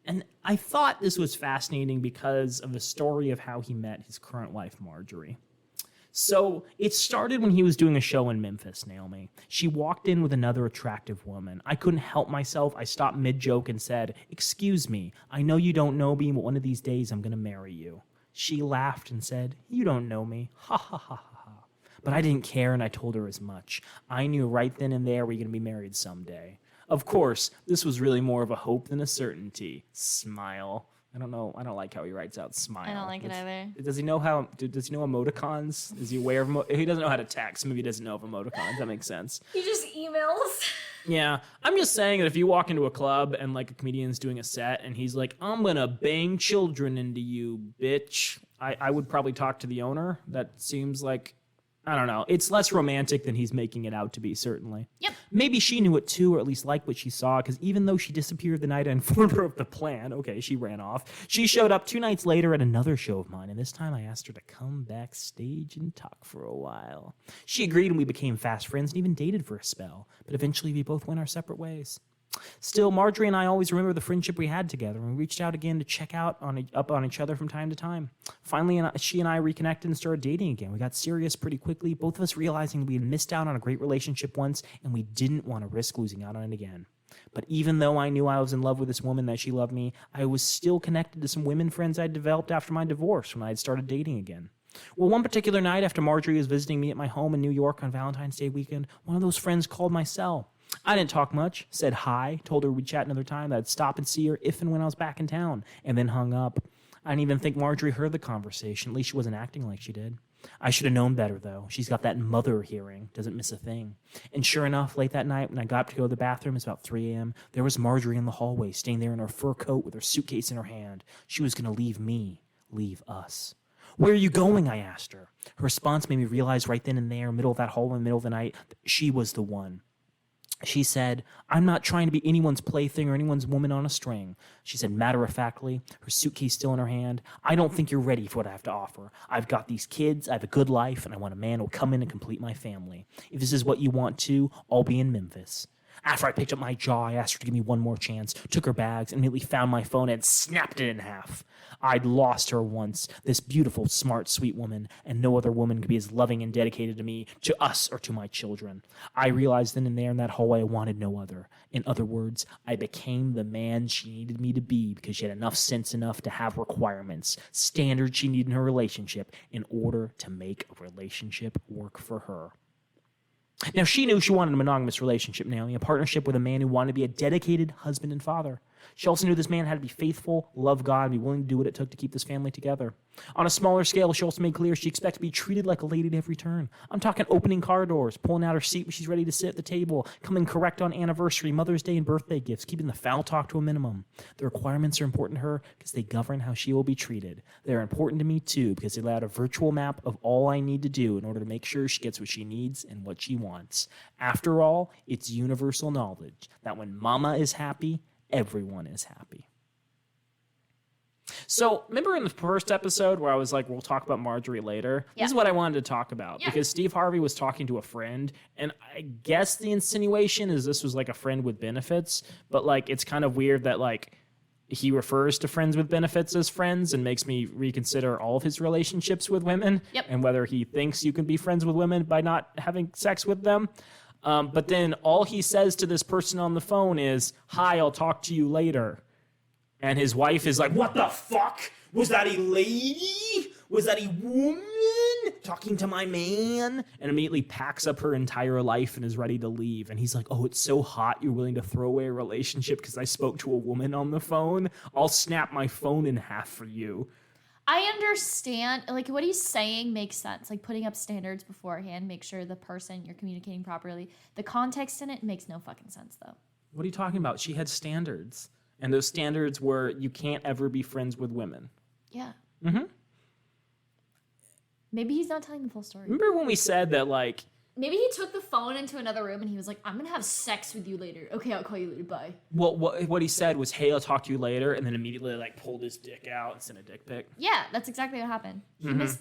And I thought this was fascinating because of the story of how he met his current wife, Marjorie. So it started when he was doing a show in Memphis, Naomi. She walked in with another attractive woman. I couldn't help myself. I stopped mid-joke and said, "Excuse me, I know you don't know me, but one of these days I'm going to marry you." She laughed and said, "You don't know me. Ha ha ha ha ha." But I didn't care, and I told her as much. I knew right then and there we're going to be married someday. Of course, this was really more of a hope than a certainty. Smile. I don't know. I don't like how he writes out smile. I don't like it either. Does he know does he know emoticons? Is he aware of he doesn't know how to text. Maybe he doesn't know of emoticons. That makes sense. He just emails. Yeah. I'm just saying that if you walk into a club and like a comedian's doing a set and he's like, "I'm going to bang children into you, bitch," I would probably talk to the owner. That seems like, I don't know. It's less romantic than he's making it out to be, certainly. Yep. Maybe she knew it too, or at least liked what she saw, because even though she disappeared the night I informed her of the plan, okay, she ran off, she showed up 2 nights later at another show of mine, and this time I asked her to come backstage and talk for a while. She agreed, and we became fast friends and even dated for a spell, but eventually we both went our separate ways. Still, Marjorie and I always remember the friendship we had together, and we reached out again to check up on each other from time to time. Finally, she and I reconnected and started dating again. We got serious pretty quickly, both of us realizing we had missed out on a great relationship once, and we didn't want to risk losing out on it again. But even though I knew I was in love with this woman, that she loved me, I was still connected to some women friends I'd developed after my divorce when I had started dating again. Well, one particular night after Marjorie was visiting me at my home in New York on Valentine's Day weekend, one of those friends called my cell. I didn't talk much, said hi, told her we'd chat another time, that I'd stop and see her if and when I was back in town, and then hung up. I didn't even think Marjorie heard the conversation. At least she wasn't acting like she did. I should have known better, though. She's got that mother hearing, doesn't miss a thing. And sure enough, late that night when I got up to go to the bathroom, it's about 3 a.m., there was Marjorie in the hallway, staying there in her fur coat with her suitcase in her hand. She was going to leave us. "Where are you going?" I asked her. Her response made me realize right then and there, middle of that hallway, middle of the night, that she was the one. She said, "I'm not trying to be anyone's plaything or anyone's woman on a string." She said matter-of-factly, her suitcase still in her hand, "I don't think you're ready for what I have to offer. I've got these kids, I have a good life, and I want a man who'll come in and complete my family. If this is what you want to, I'll be in Memphis." After I picked up my jaw, I asked her to give me one more chance, took her bags, and immediately found my phone and snapped it in half. I'd lost her once, this beautiful, smart, sweet woman, and no other woman could be as loving and dedicated to me, to us, or to my children. I realized then and there in that hallway I wanted no other. In other words, I became the man she needed me to be because she had enough sense enough to have requirements, standards she needed in her relationship in order to make a relationship work for her. Now, she knew she wanted a monogamous relationship, Naomi, a partnership with a man who wanted to be a dedicated husband and father. She also knew this man had to be faithful, love God, and be willing to do what it took to keep this family together. On a smaller scale, she also made clear she expected to be treated like a lady at every turn. I'm talking opening car doors, pulling out her seat when she's ready to sit at the table, coming correct on anniversary, Mother's Day, and birthday gifts, keeping the foul talk to a minimum. The requirements are important to her because they govern how she will be treated. They're important to me, too, because they lay out a virtual map of all I need to do in order to make sure she gets what she needs and what she wants. After all, it's universal knowledge that when Mama is happy, everyone is happy. So, remember in the first episode where I was like, we'll talk about Marjorie later? Yeah. This is what I wanted to talk about. Yeah. Because Steve Harvey was talking to a friend, and I guess the insinuation is this was like a friend with benefits, but like it's kind of weird that like he refers to friends with benefits as friends and makes me reconsider all of his relationships with women. Yep. And whether he thinks you can be friends with women by not having sex with them. But then all he says to this person on the phone is, "Hi, I'll talk to you later." And his wife is like, "What the fuck? Was that a lady? Was that a woman talking to my man?" And immediately packs up her entire life and is ready to leave. And he's like, "Oh, it's so hot you're willing to throw away a relationship because I spoke to a woman on the phone? I'll snap my phone in half for you." I understand, like, what he's saying makes sense. Like, putting up standards beforehand, make sure the person you're communicating properly. The context in it makes no fucking sense, though. What are you talking about? She had standards. And those standards were you can't ever be friends with women. Yeah. Mm-hmm. Maybe he's not telling the full story. Remember when we said that, like... Maybe he took the phone into another room and he was like, I'm going to have sex with you later. Okay, I'll call you later. Bye. Well, what he said was, hey, I'll talk to you later, and then immediately, like, pulled his dick out and sent a dick pic. Yeah, that's exactly what happened.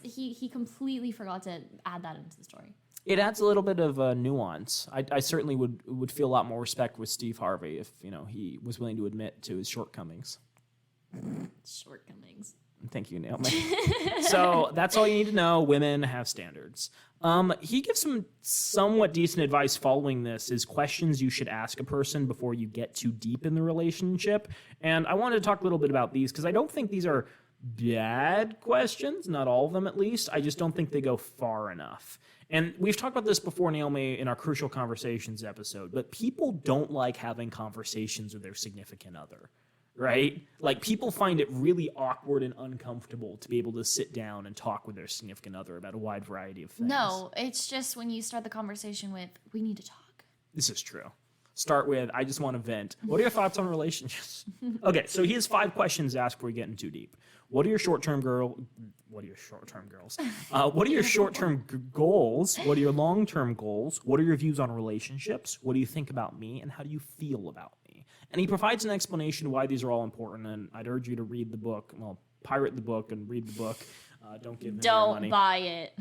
He completely forgot to add that into the story. It adds a little bit of nuance. I certainly would feel a lot more respect with Steve Harvey if, he was willing to admit to his shortcomings. Shortcomings. Thank you, Naomi. So that's all you need to know. Women have standards. He gives some somewhat decent advice following this is questions you should ask a person before you get too deep in the relationship. And I wanted to talk a little bit about these because I don't think these are bad questions, not all of them at least. I just don't think they go far enough. And we've talked about this before, Naomi, in our Crucial Conversations episode, but people don't like having conversations with their significant other. Right? Like, people find it really awkward and uncomfortable to be able to sit down and talk with their significant other about a wide variety of things. No, it's just when you start the conversation with, we need to talk. This is true. Start with, I just want to vent. What are your thoughts on relationships? Okay, so he has 5 questions to ask before we get in too deep. What are your short-term girls? What are your short-term goals? What are your long-term goals? What are your views on relationships? What do you think about me? And how do you feel about me? And he provides an explanation why these are all important, and I'd urge you to read the book. Well, pirate the book and read the book. Don't give him your money. Don't buy it.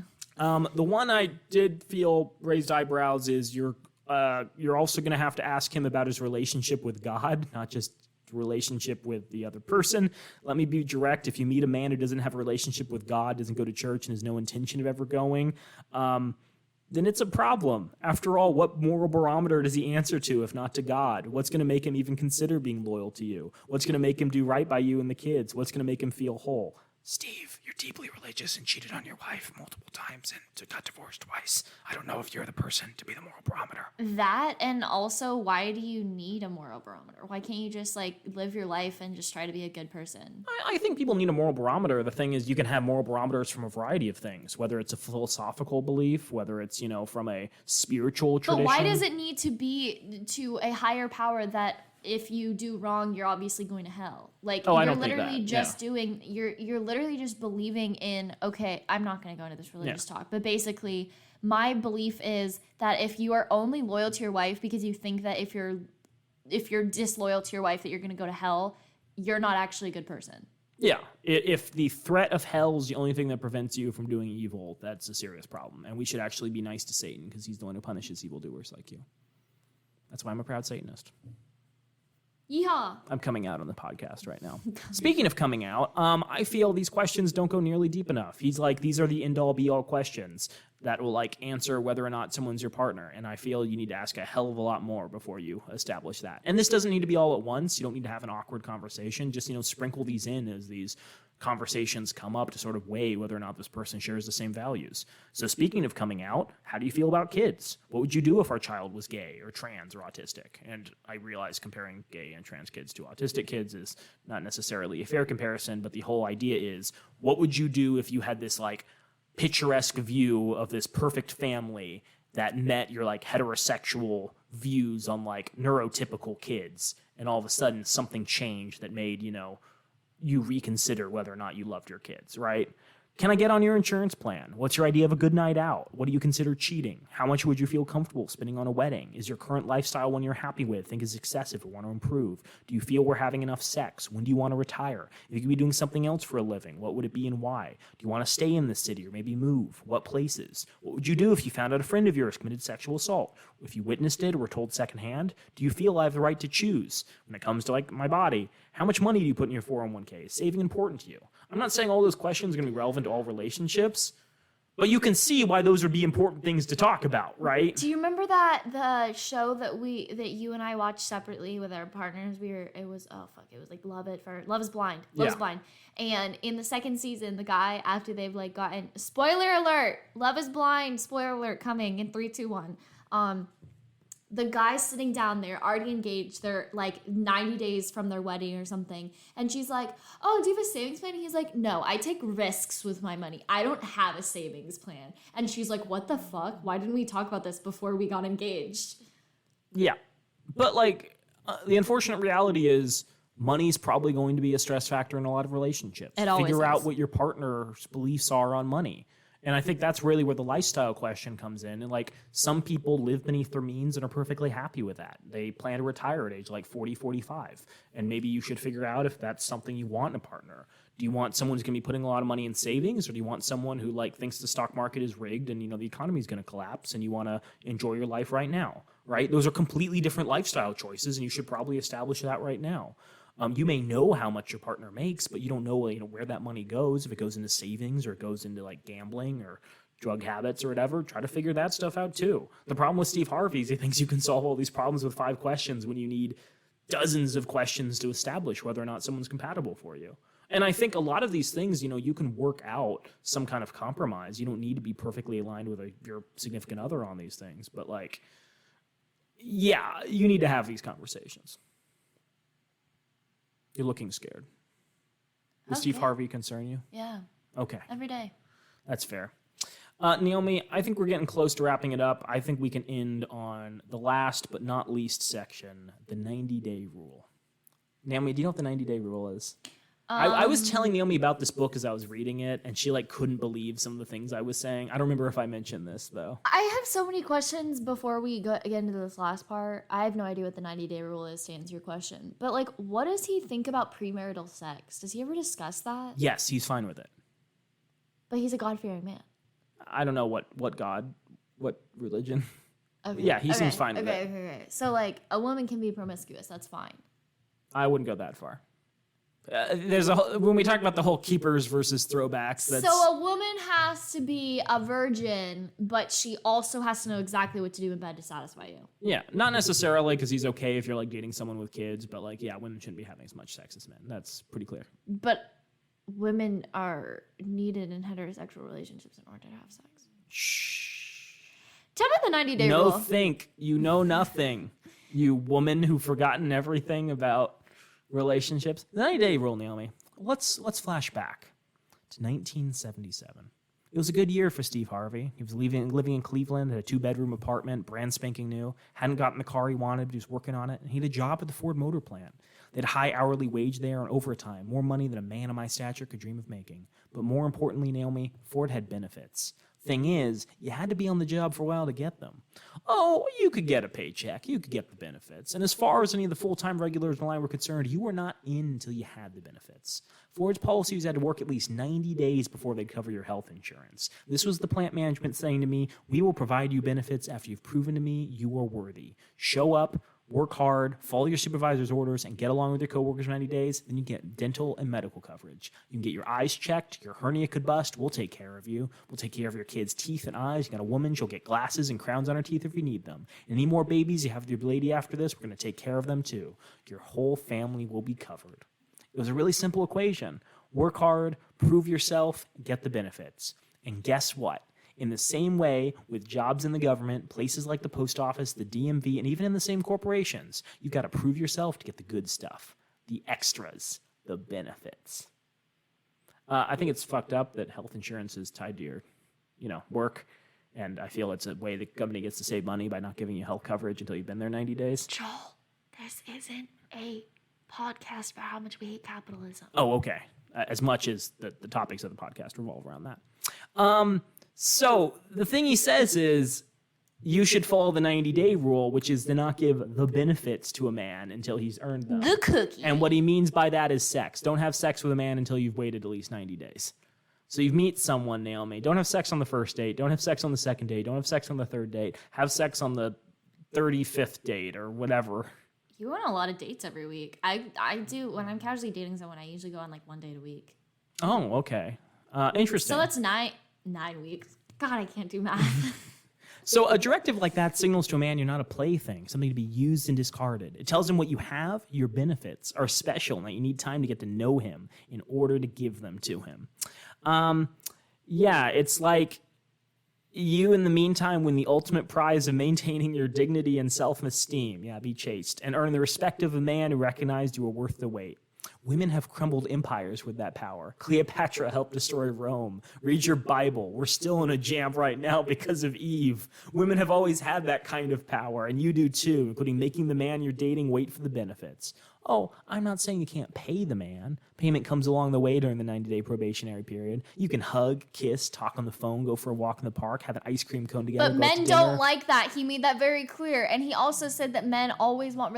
The one I did feel raised eyebrows is you're also going to have to ask him about his relationship with God, not just relationship with the other person. Let me be direct. If you meet a man who doesn't have a relationship with God, doesn't go to church, and has no intention of ever going, then it's a problem. After all, what moral barometer does he answer to if not to God? What's going to make him even consider being loyal to you? What's going to make him do right by you and the kids? What's going to make him feel whole? Steve, you're deeply religious and cheated on your wife multiple times and got divorced twice. I don't know if you're the person to be the moral barometer. That, and also, why do you need a moral barometer? Why can't you just, like, live your life and just try to be a good person? I think people need a moral barometer. The thing is, you can have moral barometers from a variety of things, whether it's a philosophical belief, whether it's, from a spiritual tradition. But why does it need to be to a higher power that if you do wrong, you're obviously going to hell? Like, you're literally just doing, you're literally just believing in, okay, I'm not going to go into this religious talk, but basically my belief is that if you are only loyal to your wife because you think that if you're disloyal to your wife that you're going to go to hell, you're not actually a good person. Yeah, if the threat of hell is the only thing that prevents you from doing evil, that's a serious problem. And we should actually be nice to Satan because he's the one who punishes evildoers like you. That's why I'm a proud Satanist. Yeehaw. I'm coming out on the podcast right now. Speaking of coming out, I feel these questions don't go nearly deep enough. He's like, these are the end-all, be-all questions that will, like, answer whether or not someone's your partner. And I feel you need to ask a hell of a lot more before you establish that. And this doesn't need to be all at once. You don't need to have an awkward conversation. Just, sprinkle these in as these conversations come up to sort of weigh whether or not this person shares the same values. So speaking of coming out, how do you feel about kids? What would you do if our child was gay or trans or autistic? And I realize comparing gay and trans kids to autistic kids is not necessarily a fair comparison, but the whole idea is, what would you do if you had this, like, picturesque view of this perfect family that met your, like, heterosexual views on, like, neurotypical kids, and all of a sudden something changed that made, you reconsider whether or not you loved your kids, right? Can I get on your insurance plan? What's your idea of a good night out? What do you consider cheating? How much would you feel comfortable spending on a wedding? Is your current lifestyle one you're happy with, think is excessive, or want to improve? Do you feel we're having enough sex? When do you want to retire? If you could be doing something else for a living, what would it be and why? Do you want to stay in the city or maybe move? What places? What would you do if you found out a friend of yours committed sexual assault? If you witnessed it or were told secondhand? Do you feel I have the right to choose? When it comes to, like, my body, how much money do you put in your 401k? Is saving important to you? I'm not saying all those questions are going to be relevant to all relationships, but you can see why those would be important things to talk about, right? Do you remember the show that you and I watched separately with our partners? It was like Love is Blind. Love is Blind. And in the second season, the guy, after they've, like, gotten, spoiler alert, Love is Blind, spoiler alert coming in 3, 2, 1. the guy's sitting down there, already engaged. They're like 90 days from their wedding or something. And she's like, oh, do you have a savings plan? And he's like, no, I take risks with my money. I don't have a savings plan. And she's like, what the fuck? Why didn't we talk about this before we got engaged? Yeah. But like, the unfortunate reality is money's probably going to be a stress factor in a lot of relationships. It always Figure out is. what your partner's beliefs are on money. And I think that's really where the lifestyle question comes in. And like, some people live beneath their means and are perfectly happy with that. They plan to retire at age like 40, 45. And maybe you should figure out if that's something you want in a partner. Do you want someone who's going to be putting a lot of money in savings, or do you want someone who like thinks the stock market is rigged and, you know, the economy is going to collapse and you want to enjoy your life right now, right? Those are completely different lifestyle choices, and you should probably establish that right now. You may know how much your partner makes, but you don't know, you know, where that money goes, if it goes into savings or it goes into like gambling or drug habits or whatever. Try to figure that stuff out too. The problem with Steve Harvey is he thinks you can solve all these problems with 5 questions when you need dozens of questions to establish whether or not someone's compatible for you. And I think a lot of these things, you know, you can work out some kind of compromise. You don't need to be perfectly aligned with your significant other on these things. But like, yeah, you need to have these conversations. You're looking scared. Does Steve Harvey concern you? Yeah. Okay. Every day. That's fair. Naomi, I think we're getting close to wrapping it up. I think we can end on the last but not least section, the 90-day rule. Naomi, do you know what the 90-day rule is? I was telling Naomi about this book as I was reading it, and she like couldn't believe some of the things I was saying. I don't remember if I mentioned this, though. I have so many questions before we get into this last part. I have no idea what the 90-day rule is, to answer your question. But like, what does he think about premarital sex? Does he ever discuss that? Yes, he's fine with it. But he's a God-fearing man. I don't know what God, what religion. Okay. Yeah, he seems fine with it. Okay. So like, a woman can be promiscuous. That's fine. I wouldn't go that far. When we talk about the whole keepers versus throwbacks, that's... So a woman has to be a virgin, but she also has to know exactly what to do in bed to satisfy you. Yeah, not necessarily because he's okay if you're like dating someone with kids, but like, yeah, women shouldn't be having as much sex as men. That's pretty clear. But women are needed in heterosexual relationships in order to have sex. Shh. Tell me the 90-day No, rule. think. You know nothing. You woman who've forgotten everything about relationships. The 90-day rule, Naomi. Let's flash back to 1977. It was a good year for Steve Harvey. He was living in Cleveland, had a 2-bedroom apartment, brand spanking new, hadn't gotten the car he wanted, but he was working on it, and he had a job at the Ford Motor Plant. They had a high hourly wage there and overtime, more money than a man of my stature could dream of making. But more importantly, Naomi, Ford had benefits. Thing is, you had to be on the job for a while to get them. Oh, you could get a paycheck. You could get the benefits. And as far as any of the full-time regulars in the line were concerned, you were not in until you had the benefits. Ford's policy was you had to work at least 90 days before they'd cover your health insurance. This was the plant management saying to me, we will provide you benefits after you've proven to me you are worthy. Show up, work hard, follow your supervisor's orders, and get along with your coworkers for 90 days, then you get dental and medical coverage. You can get your eyes checked, your hernia could bust, we'll take care of you. We'll take care of your kids' teeth and eyes. You got a woman, she'll get glasses and crowns on her teeth if you need them. Any more babies you have with your lady after this, we're going to take care of them too. Your whole family will be covered. It was a really simple equation. Work hard, prove yourself, get the benefits. And guess what? In the same way, with jobs in the government, places like the post office, the DMV, and even in the same corporations, you've got to prove yourself to get the good stuff, the extras, the benefits. I think it's fucked up that health insurance is tied to your, work, and I feel it's a way the company gets to save money by not giving you health coverage until you've been there 90 days. Joel, this isn't a podcast about how much we hate capitalism. Oh, okay. As much as the topics of the podcast revolve around that. So the thing he says is you should follow the 90-day rule, which is to not give the benefits to a man until he's earned them. The cookie. And what he means by that is sex. Don't have sex with a man until you've waited at least 90 days. So you meet someone, Naomi. Don't have sex on the first date. Don't have sex on the second date. Don't have sex on the third date. Have sex on the 35th date or whatever. You go on a lot of dates every week. I do. When I'm casually dating someone, I usually go on like 1 date a week. Oh, okay. Interesting. So that's 9 weeks. God, I can't do math. So a directive like that signals to a man you're not a plaything, something to be used and discarded. It tells him what you have, your benefits, are special, and that you need time to get to know him in order to give them to him. Yeah, it's like You, in the meantime, win the ultimate prize of maintaining your dignity and self-esteem. Yeah, be chaste. And earn the respect of a man who recognized you were worth the wait. Women have crumbled empires with that power. Cleopatra helped destroy Rome. Read your Bible. We're still in a jam right now because of Eve. Women have always had that kind of power, and you do too, including making the man you're dating wait for the benefits. Oh, I'm not saying you can't pay the man. Payment comes along the way during the 90-day probationary period. You can hug, kiss, talk on the phone, go for a walk in the park, have an ice cream cone together. But men don't like that. He made that very clear. And he also said that men always want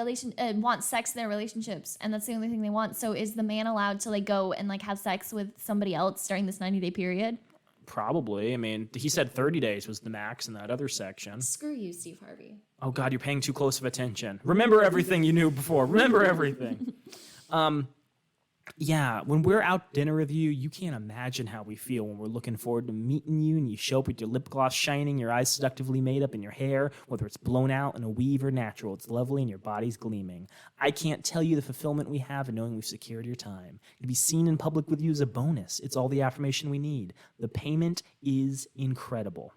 sex in their relationships. And that's the only thing they want. So is the man allowed to like go and like have sex with somebody else during this 90-day period? Probably. I mean, he said 30 days was the max in that other section. Screw you, Steve Harvey. Oh, God, you're paying too close of attention. Remember everything you knew before. Remember everything. Yeah, when we're out dinner with you, you can't imagine how we feel when we're looking forward to meeting you and you show up with your lip gloss shining, your eyes seductively made up, and your hair, whether it's blown out in a weave or natural, it's lovely and your body's gleaming. I can't tell you the fulfillment we have in knowing we've secured your time. To be seen in public with you is a bonus. It's all the affirmation we need. The payment is incredible.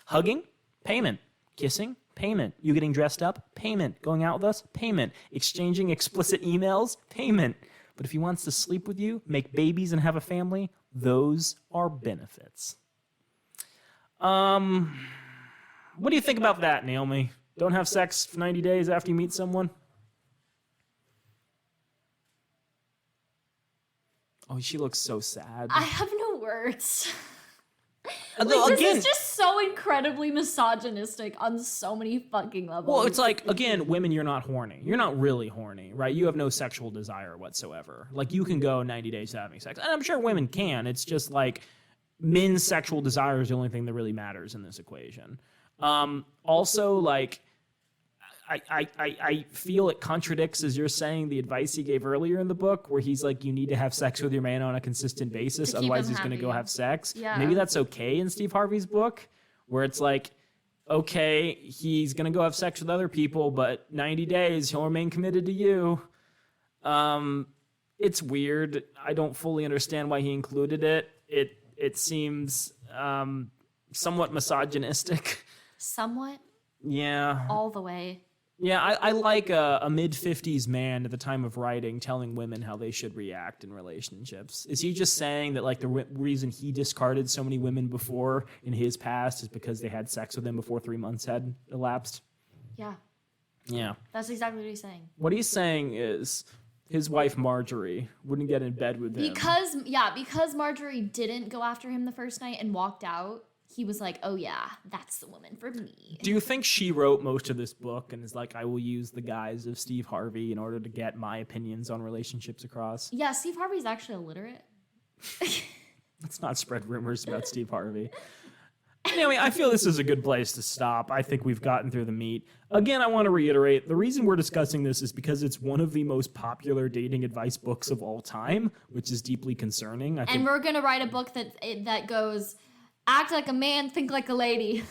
Hugging? Payment. Kissing? Payment. You getting dressed up? Payment. Going out with us? Payment. Exchanging explicit emails? Payment. But if he wants to sleep with you, make babies, and have a family, those are benefits. What do you think about that, Naomi? Don't have sex for 90 days after you meet someone? Oh, she looks so sad. I have no words. This is just so incredibly misogynistic on so many fucking levels. Well, it's like, again, women, you're not horny. You're not really horny, right? You have no sexual desire whatsoever. Like, you can go 90 days without having sex. And I'm sure women can. It's just like men's sexual desire is the only thing that really matters in this equation. Also, like, I feel it contradicts, as you're saying, the advice he gave earlier in the book, where he's like, you need to have sex with your man on a consistent basis, otherwise he's going to go have sex. Yeah. Maybe that's okay in Steve Harvey's book, where it's like, okay, he's going to go have sex with other people, but 90 days, he'll remain committed to you. It's weird. I don't fully understand why he included it. It seems somewhat misogynistic. Somewhat? Yeah. All the way. Yeah, I like a mid-50s man at the time of writing telling women how they should react in relationships. Is he just saying that like the reason he discarded so many women before in his past is because they had sex with him before 3 months had elapsed? Yeah. Yeah. That's exactly what he's saying. What he's saying is his wife Marjorie wouldn't get in bed with him. Because Marjorie didn't go after him the first night and walked out, he was like, oh yeah, that's the woman for me. Do you think she wrote most of this book and is like, I will use the guise of Steve Harvey in order to get my opinions on relationships across? Yeah, Steve Harvey's actually illiterate. Let's not spread rumors about Steve Harvey. Anyway, I feel this is a good place to stop. I think we've gotten through the meat. Again, I want to reiterate, the reason we're discussing this is because it's one of the most popular dating advice books of all time, which is deeply concerning. And we're going to write a book that goes, act like a man, think like a lady.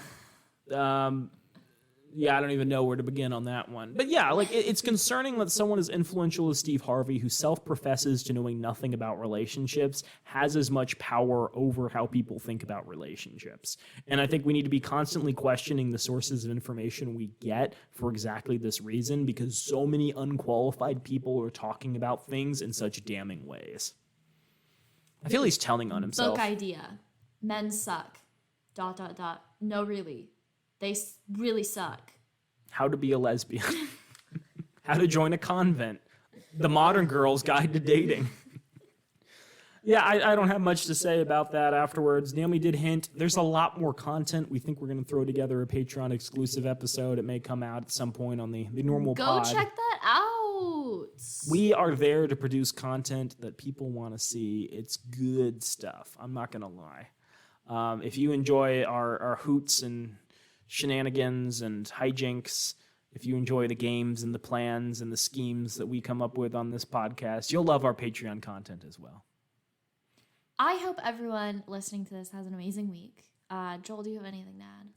Yeah, I don't even know where to begin on that one. But yeah, like it's concerning that someone as influential as Steve Harvey, who self-professes to knowing nothing about relationships, has as much power over how people think about relationships. And I think we need to be constantly questioning the sources of information we get for exactly this reason, because so many unqualified people are talking about things in such damning ways. I feel he's telling on himself. Book idea. Men suck. ... No, really. They really suck. How to be a lesbian. How to join a convent. The Modern Girl's Guide to Dating. Yeah, I don't have much to say about that afterwards. Naomi did hint, there's a lot more content. We think we're going to throw together a Patreon exclusive episode. It may come out at some point on the normal pod. Go check that out. We are there to produce content that people want to see. It's good stuff. I'm not going to lie. If you enjoy our hoots and shenanigans and hijinks, if you enjoy the games and the plans and the schemes that we come up with on this podcast, you'll love our Patreon content as well. I hope everyone listening to this has an amazing week. Joel, do you have anything to add?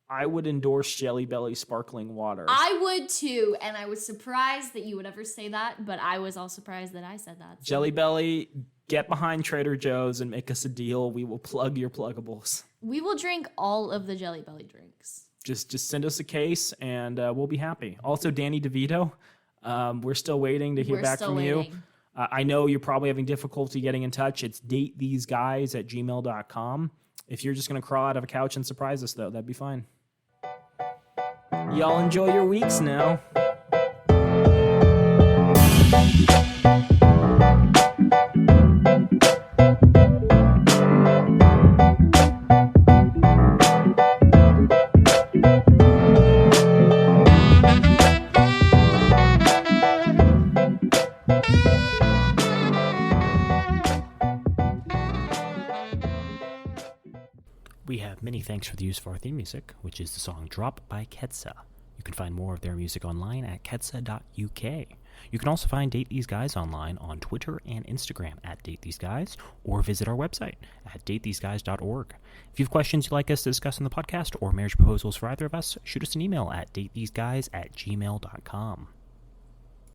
I would endorse Jelly Belly sparkling water. I would too, and I was surprised that you would ever say that, but I was all surprised that I said that. So. Jelly Belly, get behind Trader Joe's and make us a deal. We will plug your pluggables. We will drink all of the Jelly Belly drinks. Just send us a case and we'll be happy. Also, Danny DeVito, we're still waiting to hear back from you. I know you're probably having difficulty getting in touch. It's datetheseguys@gmail.com. If you're just going to crawl out of a couch and surprise us, though, that'd be fine. Y'all enjoy your weeks now. We have many thanks for the use of our theme music, which is the song Drop by Ketsa. You can find more of their music online at ketsa.uk. You can also find Date These Guys online on Twitter and Instagram at Date These Guys, or visit our website at datetheseguys.org. If you have questions you'd like us to discuss on the podcast or marriage proposals for either of us, shoot us an email at datetheseguys@gmail.com.